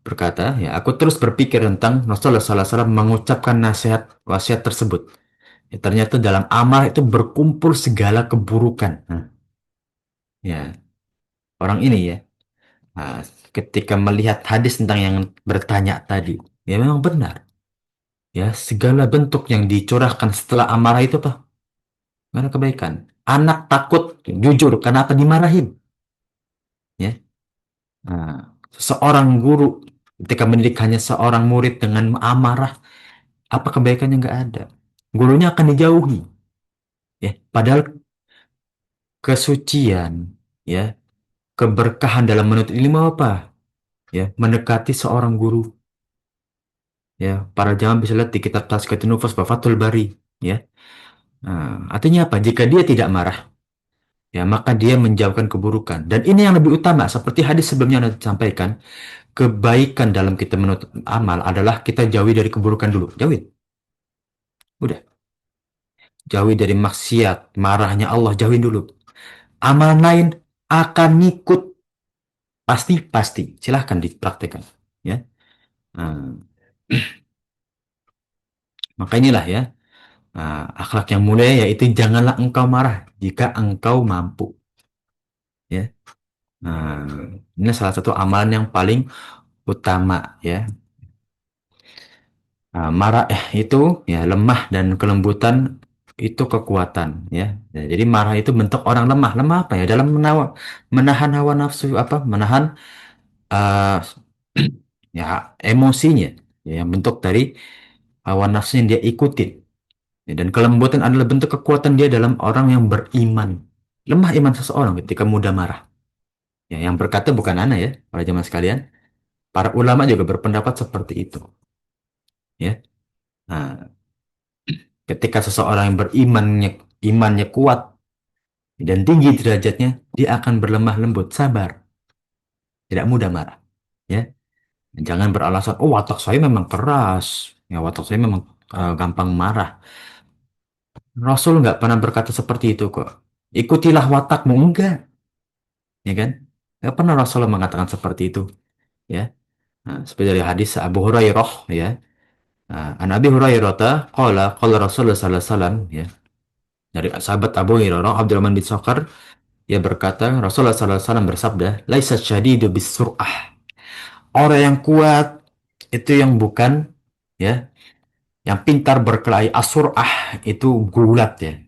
berkata, ya, aku terus berpikir tentang Rasulullah SAW mengucapkan nasihat wasiat tersebut. Ya, ternyata dalam amal itu berkumpul segala keburukan. Nah, ya, orang ini ya, nah, ketika melihat hadis tentang yang bertanya tadi, ya memang benar. Ya, segala bentuk yang dicurahkan setelah amarah itu apa? Mana kebaikan. Anak takut, jujur, kenapa dimarahin? Ya, nah, seorang guru ketika mendidik hanya seorang murid dengan amarah, apa kebaikannya nggak ada. Gurunya akan dijauhi. Ya, padahal kesucian, ya, keberkahan dalam menuntut ilmu apa? Ya, mendekati seorang guru. Ya, para jamaah bisa lihat di kitab Tazkiyatun Nufus Fathul Bari. Ya, nah, artinya apa? Jika dia tidak marah, ya maka dia menjauhkan keburukan. Dan ini yang lebih utama, seperti hadis sebelumnya Anda sampaikan, kebaikan dalam kita menuntut amal adalah kita jauhi dari keburukan dulu. Jauhi. Udah. Jauhi dari maksiat, marahnya Allah, jauhin dulu. Amalan lain akan ngikut. Pasti, pasti. Silahkan dipraktekkan. Ya. Nah, maka inilah ya. Nah, akhlak yang mulia yaitu janganlah engkau marah jika engkau mampu. Ya. Nah, ini salah satu amalan yang paling utama ya. Nah, marah itu ya lemah dan kelembutan itu kekuatan ya. Ya, jadi marah itu bentuk orang lemah. Lemah apa ya? Dalam menahan hawa nafsu apa? Menahan eh, ya emosinya ya, yang bentuk dari hawa nafsu yang dia ikutin. Ya, dan kelembutan adalah bentuk kekuatan dia dalam orang yang beriman. Lemah iman seseorang ketika mudah marah. Ya, yang berkata bukan ana ya, para jemaah sekalian. Para ulama juga berpendapat seperti itu. Ya. Nah, ketika seseorang yang berimannya imannya kuat dan tinggi derajatnya, dia akan berlemah lembut, sabar, tidak mudah marah. Ya, jangan beralasan, oh watak saya memang keras, ya watak saya memang gampang marah. Rasul nggak pernah berkata seperti itu kok. Ikutilah watakmu, enggak, ya kan? Nggak pernah Rasulullah mengatakan seperti itu, ya. Nah, seperti dari hadis Abu Hurairah, ya. Nah, An Abi Hurairah qala Rasulullah sallallahu alaihi wasallam, ya. Dari sahabat Abu Hurairah Abdurrahman bin Sakhar, ia berkata, Rasulullah SAW bersabda, Laisa syadidu bisur'ah. Orang yang kuat itu yang bukan, ya, yang pintar berkelahi. Asur'ah itu gulat ya.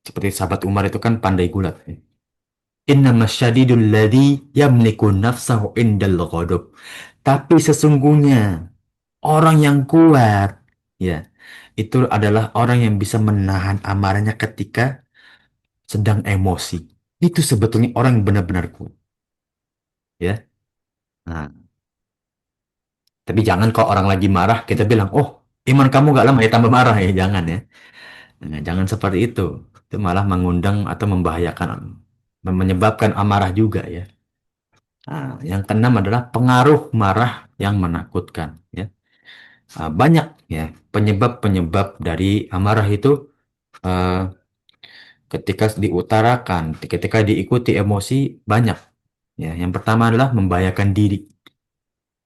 Seperti sahabat Umar itu kan pandai gulat. Ya. Innama syadidul ladhi yamliku nafsahu indal ghadab. Tapi sesungguhnya orang yang kuat, ya, itu adalah orang yang bisa menahan amarahnya ketika sedang emosi. Itu sebetulnya orang yang benar-benar kuat. Ya. Nah, tapi jangan kalau orang lagi marah, kita bilang, oh, iman kamu gak lama ya tambah marah ya. Jangan ya. Nah, jangan seperti itu. Itu malah mengundang atau membahayakan, menyebabkan amarah juga ya. Nah, yang keenam adalah pengaruh marah yang menakutkan. Ya. Nah, banyak ya penyebab-penyebab dari amarah itu eh, ketika diutarakan, ketika diikuti emosi banyak. Ya, yang pertama adalah membahayakan diri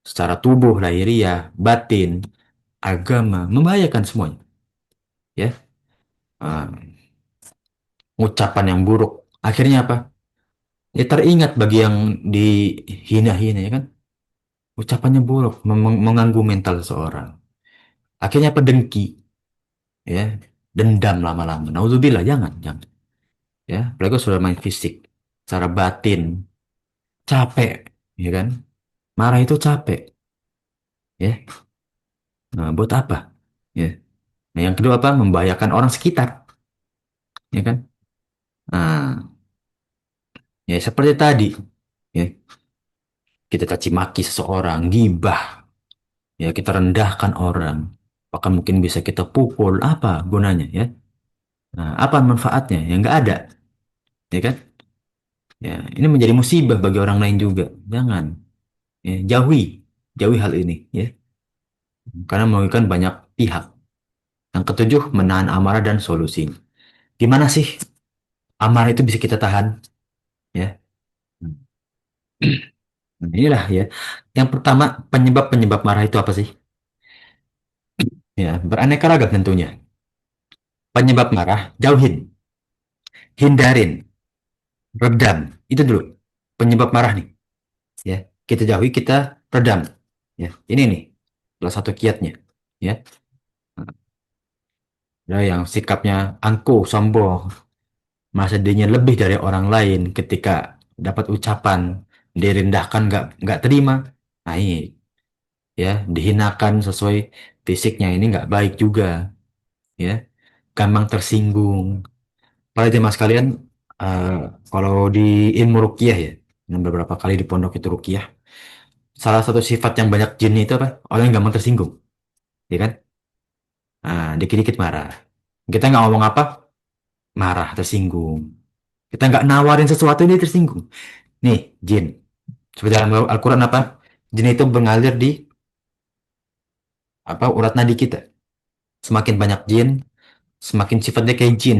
secara tubuh, lahiriah, batin, agama, membahayakan semuanya. Ya, Ah, ucapan yang buruk. Akhirnya apa? Ya teringat bagi yang dihina-hina ya kan? Ucapannya buruk, mengganggu mental seseorang. Akhirnya apa? Dengki, ya, dendam lama-lama. Nauzubillah, jangan, jangan. Ya, apalagi sudah main fisik, secara batin, capek, ya kan? Marah itu capek, ya. Nah, buat apa? Ya. Nah, yang kedua apa? Membahayakan orang sekitar, ya kan? Nah, ya seperti tadi, ya. Kita caci maki seseorang, gibah, ya kita rendahkan orang, bahkan mungkin bisa kita pukul, apa gunanya ya? Nah, apa manfaatnya? Ya nggak ada, ya kan? Ya, ini menjadi musibah bagi orang lain juga. Jangan, ya, jauhi hal ini, ya, karena merugikan banyak pihak. Yang ketujuh, menahan amarah dan solusi. Gimana sih amarah itu bisa kita tahan? Ya, nah, inilah ya. Yang pertama, penyebab-penyebab marah itu apa sih? Ya, beraneka ragam tentunya. Penyebab marah, jauhin, hindarin, redam. Itu dulu. Penyebab marah nih. Ya, kita jauhi, kita redam. Ya, ini nih salah satu kiatnya. Ya, ada yang sikapnya angkuh, sombong, merasa dirinya lebih dari orang lain ketika dapat ucapan direndahkan, nggak terima. Nah, ini ya dihinakan sesuai fisiknya ini nggak baik juga. Ya, gampang tersinggung. Para jemaah sekalian, eh, kalau di ilmu ruqyah ya, yang beberapa kali di pondok itu ruqyah, salah satu sifat yang banyak jin itu apa? Orang yang gampang tersinggung, ya kan? Nah, dikit-dikit marah. Kita nggak ngomong apa, marah, tersinggung. Kita nggak nawarin sesuatu, ini tersinggung. Nih, jin. Seperti dalam Al-Quran apa? Jin itu mengalir di apa urat nadi kita. Semakin banyak jin, semakin sifatnya kayak jin.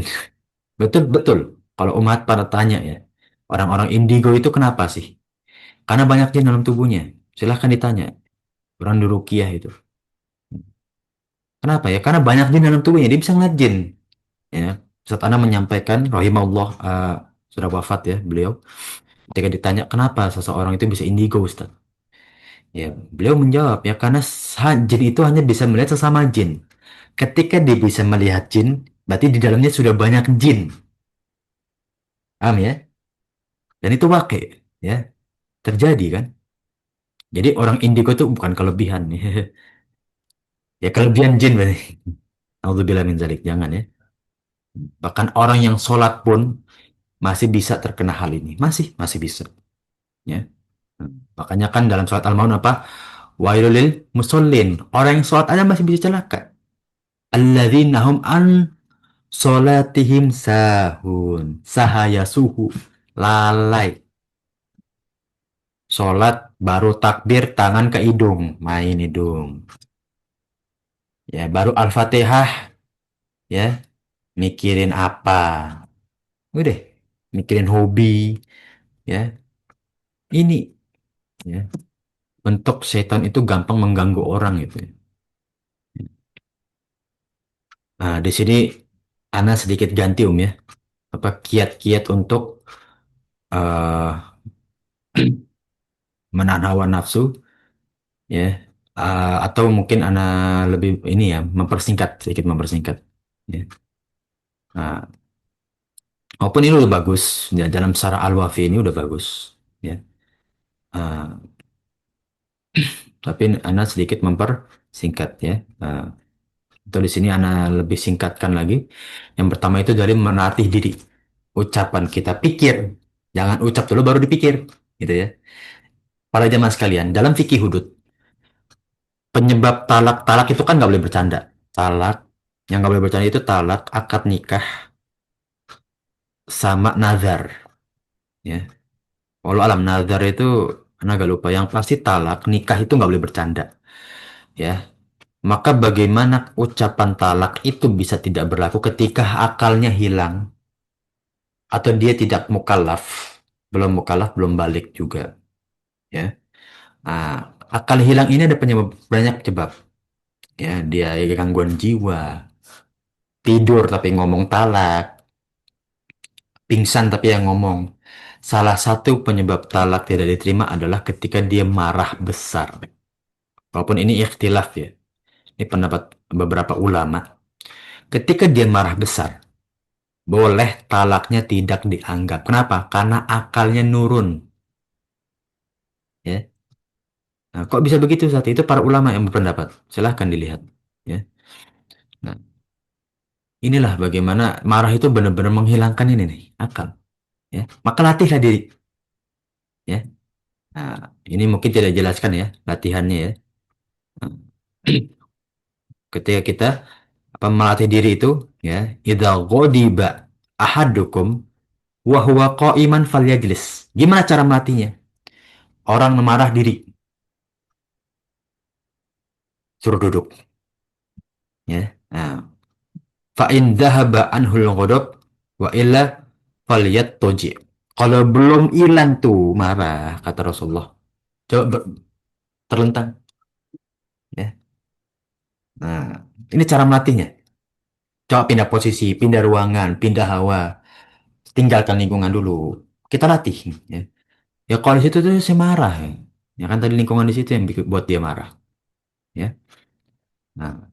Betul, betul. Kalau umat pada tanya ya, orang-orang indigo itu kenapa sih? Karena banyak jin dalam tubuhnya. Silahkan ditanya. Orang di Rukiah itu. Kenapa ya? Karena banyak jin dalam tubuhnya. Dia bisa ngeliat jin. Ya. Ustaz Ana menyampaikan, rahimahullah, sudah wafat ya beliau. Ketika ditanya, kenapa seseorang itu bisa indigo, Ustaz? Ya, beliau menjawab, ya karena jin itu hanya bisa melihat sesama jin. Ketika dia bisa melihat jin, berarti di dalamnya sudah banyak jin. Paham ya? Dan itu wakil, ya. Terjadi kan? Jadi orang indigo itu bukan kelebihan. Ya kelebihan jin berarti. Alhamdulillah min zalik. Jangan ya. Bahkan orang yang sholat pun masih bisa terkena hal ini. Masih bisa. Ya. Makanya kan dalam sholat Al-Maun apa? Wailulil musallin. Orang yang sholat aja masih bisa celaka. Alladzina hum an sholatihim sahun. Sahaya suhu. Lalai. Sholat baru takbir tangan ke hidung. Main hidung. Ya baru Al-Fatihah. Ya mikirin apa. Udah. Mikirin hobi. Ya. Ini. Ya. Bentuk setan itu gampang mengganggu orang gitu ya. Nah, di sini Ana sedikit ganti ya. Apa kiat-kiat untuk eh menahan hawa nafsu ya. Atau mungkin Ana lebih ini ya, mempersingkat sedikit mempersingkat. Ya. Nah, maupun ini udah bagus ya, dalam secara al-wafi ini udah bagus ya. Ah, tapi Ana sedikit mempersingkat ya. Atau di sini Ana lebih singkatkan lagi. Yang pertama itu dari melatih diri. Ucapan kita pikir, jangan ucap dulu baru dipikir, gitu ya. Para jamaah sekalian, dalam fikih hudud, penyebab talak itu kan nggak boleh bercanda. Talak yang nggak boleh bercanda itu talak, akad nikah, sama nazar. Ya, walau alam nazar itu Ana agak lupa. Yang pasti talak nikah itu nggak boleh bercanda. Ya, maka bagaimana ucapan talak itu bisa tidak berlaku ketika akalnya hilang atau dia tidak mukallaf, belum balik juga. Ya, nah, akal hilang ini ada penyebab banyak sebab. Ya, dia gangguan jiwa, tidur tapi ngomong talak, pingsan tapi yang ngomong. Salah satu penyebab talak tidak diterima adalah ketika dia marah besar. Walaupun ini ikhtilaf ya. Ini pendapat beberapa ulama. Ketika dia marah besar, boleh talaknya tidak dianggap. Kenapa? Karena akalnya nurun. Ya. Nah, kok bisa begitu saat itu para ulama yang berpendapat? Silahkan dilihat. Ya. Nah, inilah bagaimana marah itu benar-benar menghilangkan ini nih, akal. Ya. Maka latihlah diri. Ya. Nah, ini mungkin tidak jelaskan ya latihannya ya. Nah, ketika kita apa melatih diri itu ya, idza ghadiba ahadukum wa huwa qa'iman falyajlis. Gimana cara melatihnya? Orang marah diri, suruh duduk ya. Nah, fa in dhahaba anhul ghadab Wa illa falyattaji. Kalau belum hilang tuh marah, kata Rasulullah. Coba terlentang, ya. Nah, ini cara melatihnya. Coba pindah posisi, pindah ruangan, pindah hawa, tinggalkan lingkungan dulu. Kita latih, ya. Ya kalau di situ tuh saya marah, ya. Ya kan tadi lingkungan di situ yang buat dia marah, ya. Nah,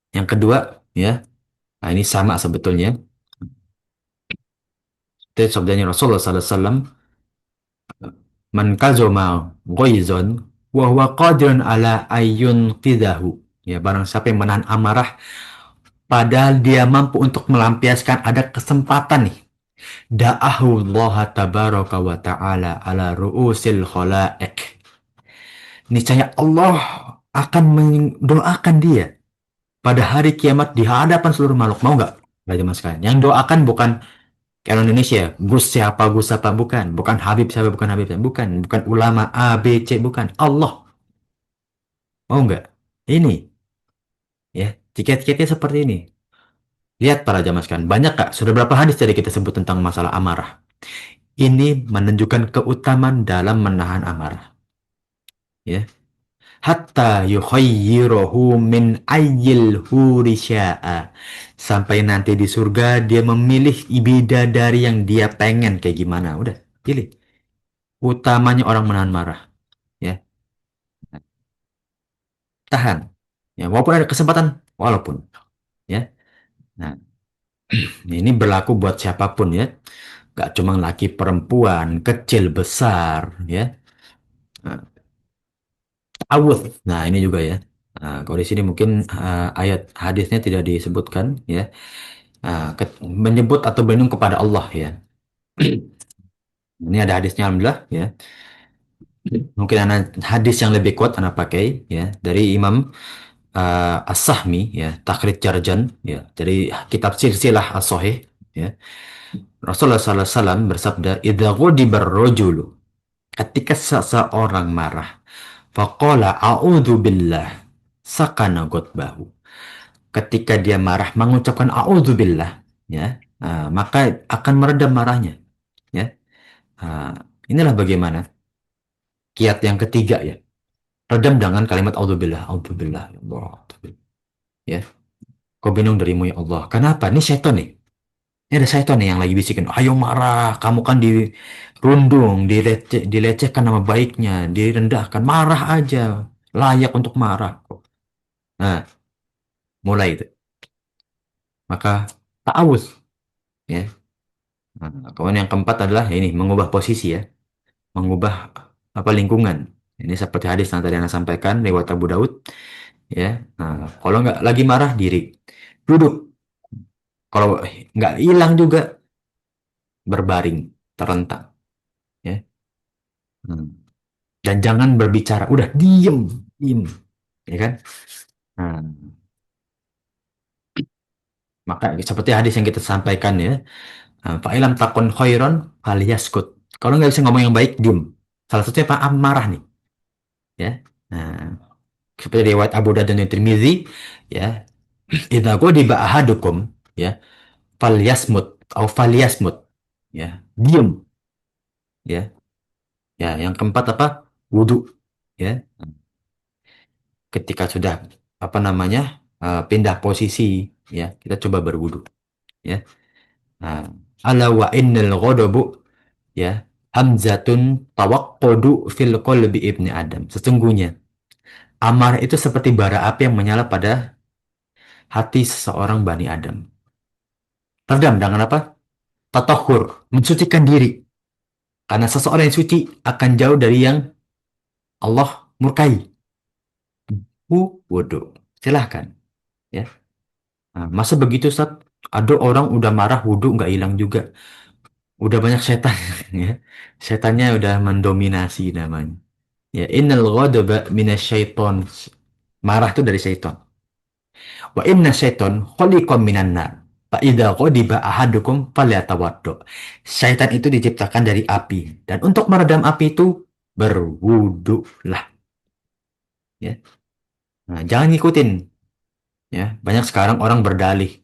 yang kedua, ya. Nah, ini sama sebetulnya. Itu sabdanya Rasulullah SAW, man kazoma ghaizon wa huwa qadirun ala ayyun qidahu. Ya, barang siapa yang menahan amarah padahal dia mampu untuk melampiaskan, ada kesempatan nih. Da'ahu Allah tabaraka wa ta'ala ala ru'usil khalaik. Niscaya Allah akan mendoakan dia pada hari kiamat di hadapan seluruh makhluk. Mau nggak? Nggak jemaah sekalian. Yang doakan bukan kayak Indonesia, Gus siapa, bukan. Bukan Habib siapa, bukan Habib siapa, bukan. Bukan ulama A, B, C, bukan. Allah. Mau nggak? Ini, ya. Tiket-tiketnya seperti ini. Lihat para jamaah sekalian. Banyak kak? Sudah berapa hadis tadi kita sebut tentang masalah amarah? Ini menunjukkan keutamaan dalam menahan amarah. Ya. Hatta yukhayyiruhu min ayyil hurisya'a. Sampai nanti di surga dia memilih bidadari yang dia pengen kayak gimana. Udah, pilih. Utamanya orang menahan marah. Ya, tahan. Ya, walaupun ada kesempatan, walaupun. Ya, nah ini berlaku buat siapapun ya. Gak cuma laki perempuan, kecil besar. Ya, nah, awuth. Nah ini juga ya. Nah, kalau di sini mungkin ayat hadisnya tidak disebutkan ya. Menyebut atau berlindung kepada Allah ya. Ini ada hadisnya alhamdulillah ya. Mungkin ada hadis yang lebih kuat anak pakai ya dari Imam As-Sahmi ya, Takhrij Jarjan ya, dari kitab Silsilah As-Sahih ya. Rasulullah SAW bersabda, "Idza ghadibar rajulu," ketika seseorang marah, faqala a'udzu billah, sakana ghadbahu. Ketika dia marah mengucapkan a'udzu billah ya, maka akan meredam marahnya ya. Nah, inilah bagaimana kiat yang ketiga ya. Redam dengan kalimat auzubillah, auzubillah, ya Allah, auzubillah. Ya, kau bingung darimu ya Allah. Kenapa? Ini setan nih. Ini ada setan nih yang lagi bisikin, ayo marah, kamu kan dirundung, dilecehkan nama baiknya, direndahkan, marah aja, layak untuk marah. Nah, mulai itu. Maka ta'awuz ya. Nah, kemudian yang keempat adalah ya ini mengubah posisi ya, mengubah apa lingkungan. Ini seperti hadis yang tadi Anda sampaikan lewat Abu Daud ya. Nah, kalau nggak lagi marah diri, duduk. Kalau nggak hilang juga berbaring, terlentang ya. Hmm. Dan jangan berbicara, udah diem, diem, ya kan? Nah, maka seperti hadis yang kita sampaikan ya, fa'ilam takun khairon faliyaskut. Kalau nggak bisa ngomong yang baik, diem. Salah satunya Pak marah nih, ya. Nah, seperti riwayat Abu Dawud dan Tirmizi, ya. Idza ghadiba ahadukum, ya, falyasmut atau falyasmut, ya, diem, ya. Ya, yang keempat apa? Wudhu, ya. Ketika sudah apa namanya pindah posisi, ya, kita coba berwudhu, ya. Nah, ala wa innal ghadabu ya hamzatun tawakkodu fil qalbi ibni Adam. Sesungguhnya amarah itu seperti bara api yang menyala pada hati seseorang Bani Adam. Redam dengan apa? Tatahur, mensucikan diri. Karena seseorang yang suci akan jauh dari yang Allah murkai. Wudhu. Silahkan. Ya. Nah, masa begitu Ustaz? Ada orang udah marah wudhu nggak hilang juga. Udah banyak setan. Ya. Setannya udah mendominasi namanya. Ya, innal ghadaba minasyaiton. Marah itu dari syaitan. Wa inna syaiton khuliqam minan nar. Fa idza ghadiba ahadukum falyatawaddo. Syaitan itu diciptakan dari api dan untuk meredam api itu berwudulah ya. Nah, jangan ngikutin ya. Banyak sekarang orang berdalih,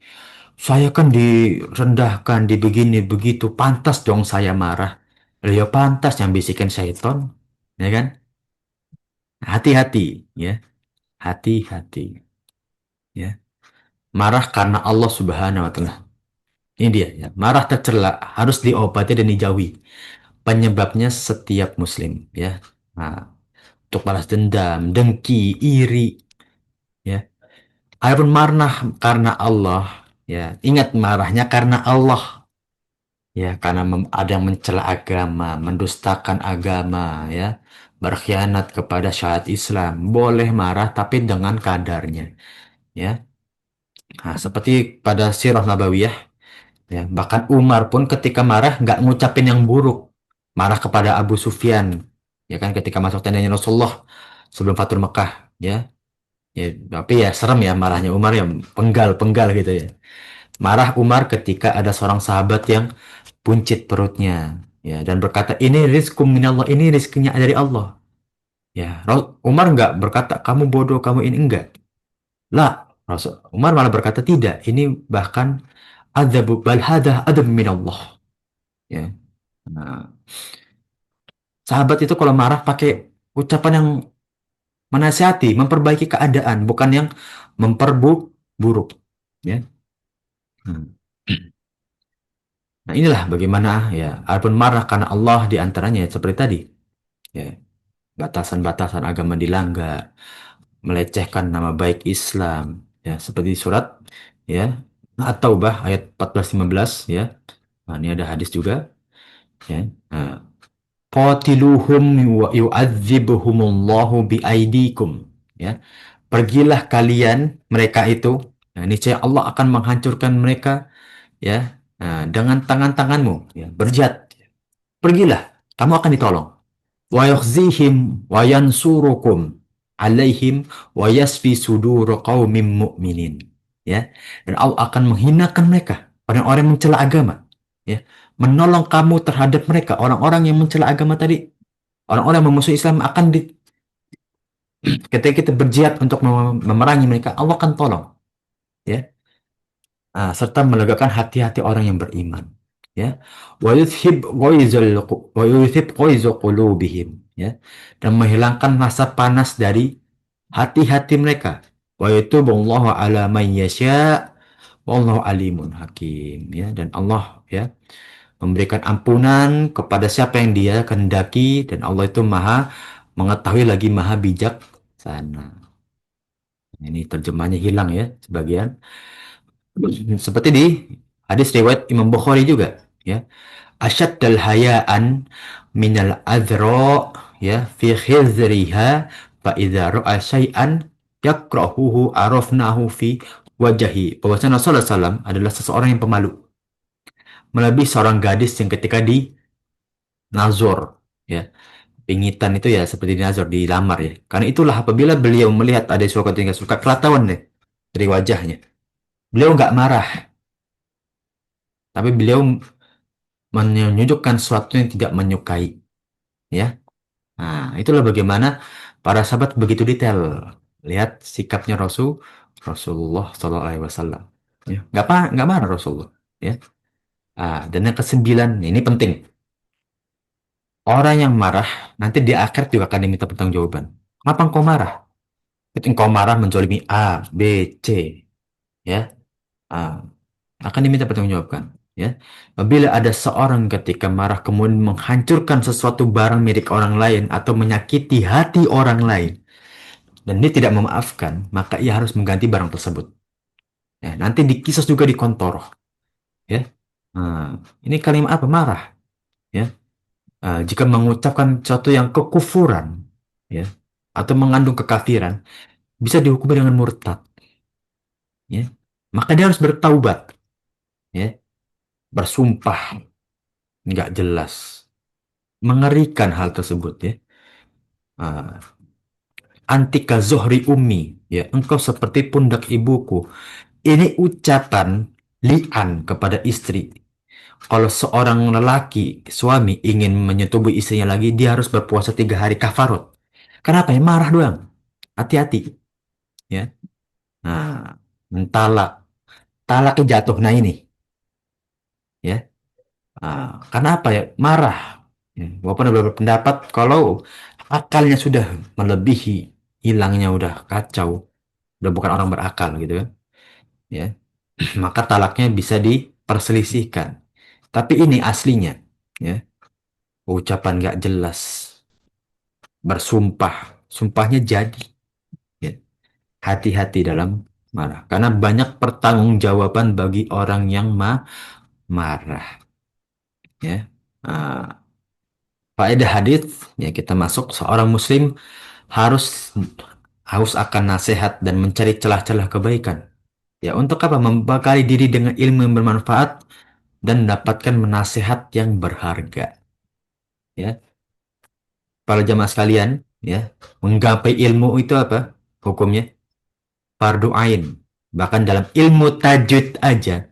Saya kan direndahkan, dibegini begitu, pantas dong saya marah. Ya pantas yang bisikin syaiton, ya kan? Hati-hati, ya, hati-hati, ya. Marah karena Allah Subhanahu wa Ta'ala. Ini dia, ya. Marah tercela harus diobati dan dijauhi. Penyebabnya setiap Muslim, ya. Nah, untuk balas dendam, dengki, iri, ya. Adapun marah karena Allah, ya. Ingat marahnya karena Allah. Ya, karena ada yang mencela agama, mendustakan agama, ya, berkhianat kepada syariat Islam. Boleh marah, tapi dengan kadarnya, ya. Nah, seperti pada Sirah Nabawiyah, ya, bahkan Umar pun ketika marah nggak ngucapin yang buruk, marah kepada Abu Sufyan, ya kan, ketika masuk tendanya Rasulullah sebelum Fatul Mekah, ya, ya, tapi ya serem ya marahnya Umar yang penggal-penggal gitu ya. Marah Umar ketika ada seorang sahabat yang buncit perutnya, ya, dan berkata ini rizkum minallah, ini rizkinya dari Allah, ya. Umar nggak berkata kamu bodoh, kamu ini enggak lah. Rasul Umar malah berkata tidak, ini bahkan adzab, bal hadah adab minallah, ya. Nah, sahabat itu kalau marah pakai ucapan yang menasihati, memperbaiki keadaan, bukan yang buruk, ya. Hmm. Nah, inilah bagaimana, ya, adapun marah karena Allah diantaranya seperti tadi, ya, batasan-batasan agama dilanggar, melecehkan nama baik Islam, ya, seperti surat, ya, At-Taubah ayat 14-15, ya. Nah, ini ada hadis juga, ya. Nah, qatiluhum wa yu'adzibuhumullahu biaidikum, ya. Pergilah kalian mereka itu, nah, niscaya Allah akan menghancurkan mereka, ya, nah, dengan tangan-tanganmu, ya, berjihad. Pergilah, kamu akan ditolong. Wa yukhzihim wa yansurukum alaihim wa yasfi suduru qaumin mu'minin. Ya. Dan Allah akan menghinakan mereka, orang-orang yang mencela agama. Ya. Menolong kamu terhadap mereka, orang-orang yang mencela agama tadi, orang-orang yang memusuhi Islam akan ketika kita berjihad untuk memerangi mereka, Allah akan tolong. Ya. Serta melegakan hati-hati orang yang beriman, ya. Wa yudhib qulubihim, ya, dan menghilangkan rasa panas dari hati-hati mereka. Wa yatubullahu ala man yasha wallahu alimun hakim, ya. Dan Allah, ya, memberikan ampunan kepada siapa yang dia kehendaki, dan Allah itu maha mengetahui lagi maha bijak sana. Ini terjemahnya hilang ya sebagian. Seperti di hadis riwayat Imam Bukhari juga, ya. Asyaddal hayaan minal adhra, ya, fi khizriha fa idza ra'a syai'an yakrahuhu arafnahu fi wajahi. Bahwasanya Rasulullah SAW adalah seseorang yang pemalu, melebihi seorang gadis yang ketika di nazor, ya. Pingitan itu ya seperti di nazor, dilamar, ya. Karena itulah apabila beliau melihat ada suatu tinggal suka kelatawan deh dari wajahnya, beliau nggak marah, tapi beliau menunjukkan sesuatu yang tidak menyukai, ya. Nah, itulah bagaimana para sahabat begitu detail. Lihat sikapnya Rasulullah Sallallahu Alaihi Wasallam. Ya, nggak marah Rasulullah. Ya. Dan yang kesembilan, ini penting. Orang yang marah nanti di akhir juga akan diminta pertanggungjawaban. Kenapa engkau marah? Ketika engkau marah menzalimi A, B, C, ya, ah, akan diminta pertanggungjawaban. Ya, apabila ada seorang ketika marah kemudian menghancurkan sesuatu barang milik orang lain atau menyakiti hati orang lain, dan dia tidak memaafkan, maka ia harus mengganti barang tersebut. Ya, nanti dikisah juga di kontor, ya. Nah, ini kalimat apa? Marah, ya. Jika mengucapkan sesuatu yang kekufuran, ya, atau mengandung kekafiran, bisa dihukumi dengan murtad, ya. Maka dia harus bertaubat, ya, bersumpah nggak jelas, mengerikan hal tersebut, ya. Ah, Antika zohri ummi, ya, engkau seperti pundak ibuku. Ini ucapan li'an kepada istri. Kalau seorang lelaki, suami ingin menyetubuhi istrinya lagi, dia harus berpuasa 3 hari kafarot. Kenapa ya? Marah doang. Hati-hati, ya. Nah, mentalak. talaknya jatuh. Nah ini, ya. Karena apa ya? Marah. Ya, walaupun ada beberapa pendapat kalau akalnya sudah melebihi, hilangnya udah kacau, udah bukan orang berakal gitu kan, ya. Maka talaknya bisa diperselisihkan. Tapi ini aslinya, ya. Ucapan nggak jelas, bersumpah, sumpahnya jadi. Ya. Hati-hati dalam marah. Karena banyak pertanggungjawaban bagi orang yang marah. Ya. Faedah hadis, ya kita masuk seorang muslim harus haus akan nasihat dan mencari celah-celah kebaikan. Ya, untuk apa? Membekali diri dengan ilmu yang bermanfaat dan mendapatkan menasihat yang berharga. Ya, para jamaah sekalian, ya, menggapai ilmu itu apa? Hukumnya fardu ain. Bahkan dalam ilmu tajwid aja,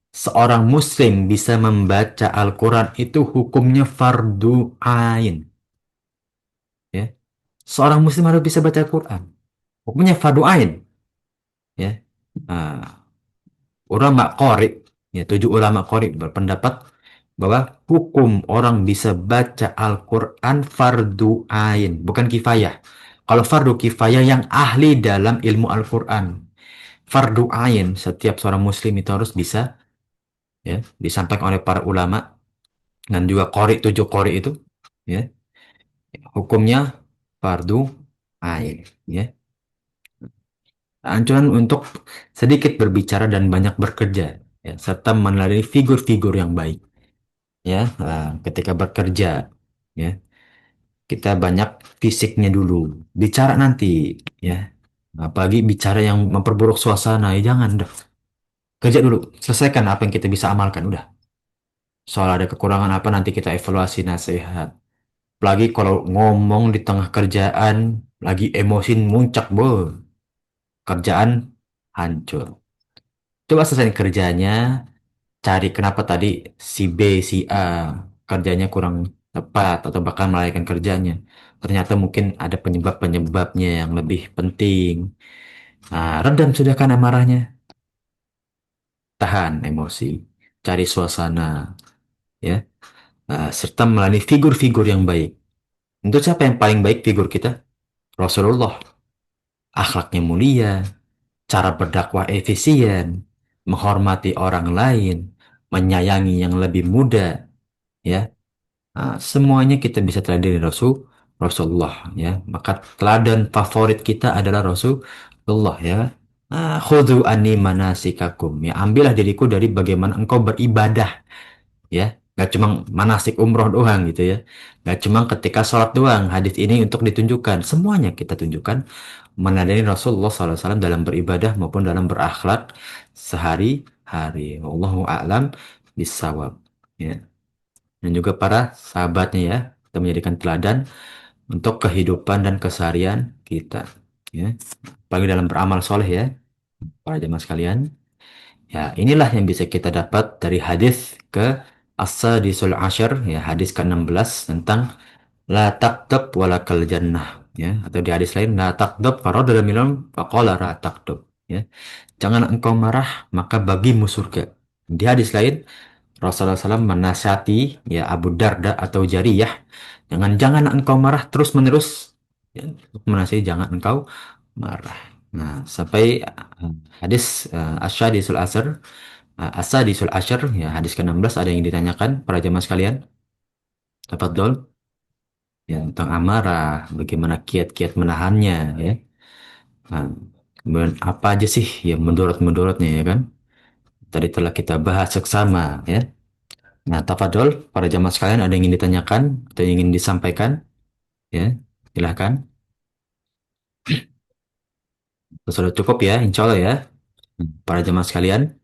seorang muslim bisa membaca Al-Quran itu hukumnya fardu ain. Ya, seorang muslim harus bisa baca Al-Quran. Hukumnya fardu ain. Ya, nah, ulama qori, ya 7 ulama qori berpendapat bahwa hukum orang bisa baca Al-Quran fardu ain, bukan kifayah. Kalau fardu kifayah yang ahli dalam ilmu Al-Quran. Fardu ain, setiap seorang muslim itu harus bisa, ya, disampaikan oleh para ulama dan juga qori, 7 qori itu, ya, hukumnya fardu ain, ya. Anjuran untuk sedikit berbicara dan banyak bekerja, ya, serta meneladani figur-figur yang baik. Ya, ketika bekerja, ya, kita banyak fisiknya dulu, bicara nanti, ya, apalagi bicara yang memperburuk suasana, ya jangan, udah kerja dulu, selesaikan apa yang kita bisa amalkan, udah. Soal ada kekurangan apa nanti kita evaluasi, nasihat. Apalagi kalau ngomong di tengah kerjaan, lagi emosi muncak, kerjaan hancur. Coba selesai kerjanya, cari kenapa tadi si B, si A kerjanya kurang tepat atau bahkan melaikan kerjanya. Ternyata mungkin ada penyebab-penyebabnya yang lebih penting. Redam sudah kan amarahnya, tahan emosi, cari suasana, ya. Serta melalui figur-figur yang baik. Untuk siapa yang paling baik figur kita? Rasulullah. Akhlaknya mulia, cara berdakwah efisien, menghormati orang lain, menyayangi yang lebih muda, ya. Semuanya kita bisa teladan dari Rasulullah, ya. Maka teladan favorit kita adalah Rasulullah, ya. Khudhu anni manasikakum, ya. Ambillah diriku dari bagaimana engkau beribadah, ya. Gak cuma manasik umroh doang gitu, ya. Gak cuma ketika sholat doang. Hadis ini untuk ditunjukkan. Semuanya kita tunjukkan meneladani Rasulullah SAW dalam beribadah maupun dalam berakhlak sehari-hari. Wallahu a'lam bisawab. Ya. Dan juga para sahabatnya, ya, kita menjadikan teladan untuk kehidupan dan keseharian kita, ya, apalagi dalam beramal soleh, ya, para jemaah sekalian. Ya, inilah yang bisa kita dapat dari hadis ke As-Sadisul Ashar, ya, hadis ke-16 tentang la taqtab walakal jannah, ya, atau di hadis lain la taqtab faradul minum faqala la taqtab, ya, jangan engkau marah maka bagimu surga. Di hadis lain Rasulullah SAW menasihati, ya, Abu Darda atau Jariyah, jangan engkau marah terus menerus, ya, menasihati jangan engkau marah. Nah, sampai hadis Asyadisul Asr, Asadisul Asyr, ya, hadis ke-16, ada yang ditanyakan para jemaah sekalian. Tafadhol, ya, tentang amarah, bagaimana kiat-kiat menahannya, ya. Nah, kemudian apa aja sih yang mendorot-mendorotnya, ya kan? Tadi telah kita bahas seksama, ya. Nah, tafadhol, para jamaah sekalian, ada yang ingin ditanyakan atau yang ingin disampaikan, ya, silahkan. Sudah cukup ya, insya Allah, ya. Para jamaah sekalian,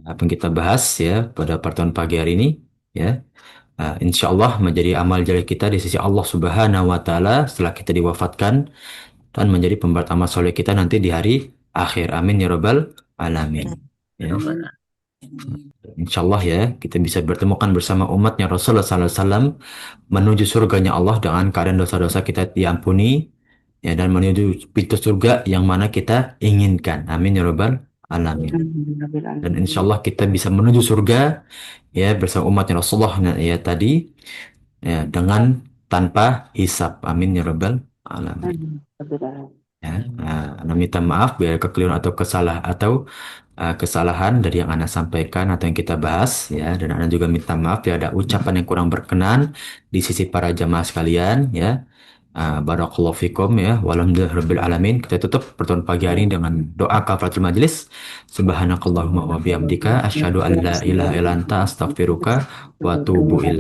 apa yang kita bahas, ya, pada pertemuan pagi hari ini, ya, insya Allah menjadi amal jari kita di sisi Allah Subhanahu wa Ta'ala setelah kita diwafatkan, dan menjadi pembuat amal soleh kita nanti di hari akhir. Amin ya Rabbal Alamin. Ya. Insya Allah, ya, kita bisa bertemukan bersama umatnya Rasulullah SAW menuju surganya Allah dengan keadaan dosa-dosa kita diampuni, ya, dan menuju pintu surga yang mana kita inginkan. Amin ya Rabbal alamin. Amin. Rabbil Dan insya alamin. Allah kita bisa menuju surga ya bersama umatnya Rasulullah ya tadi ya dengan tanpa hisab. Amin ya rabbal alamin. Amin. Rabbil alamin. Ya, Ana minta maaf biar kekeliruan atau kesalahan dari yang Anda sampaikan atau yang kita bahas ya, dan Anda juga minta maaf ya ada ucapan yang kurang berkenan di sisi para jamaah sekalian ya. Barakallahu fikum ya, walhamdulillahirabbil alamin. Kita tutup pertemuan pagi hari ini dengan doa kafaratul majlis. Subhanakallahumma wa bihamdika asyhadu an la ilaha illa anta astaghfiruka wa atubu ilaik.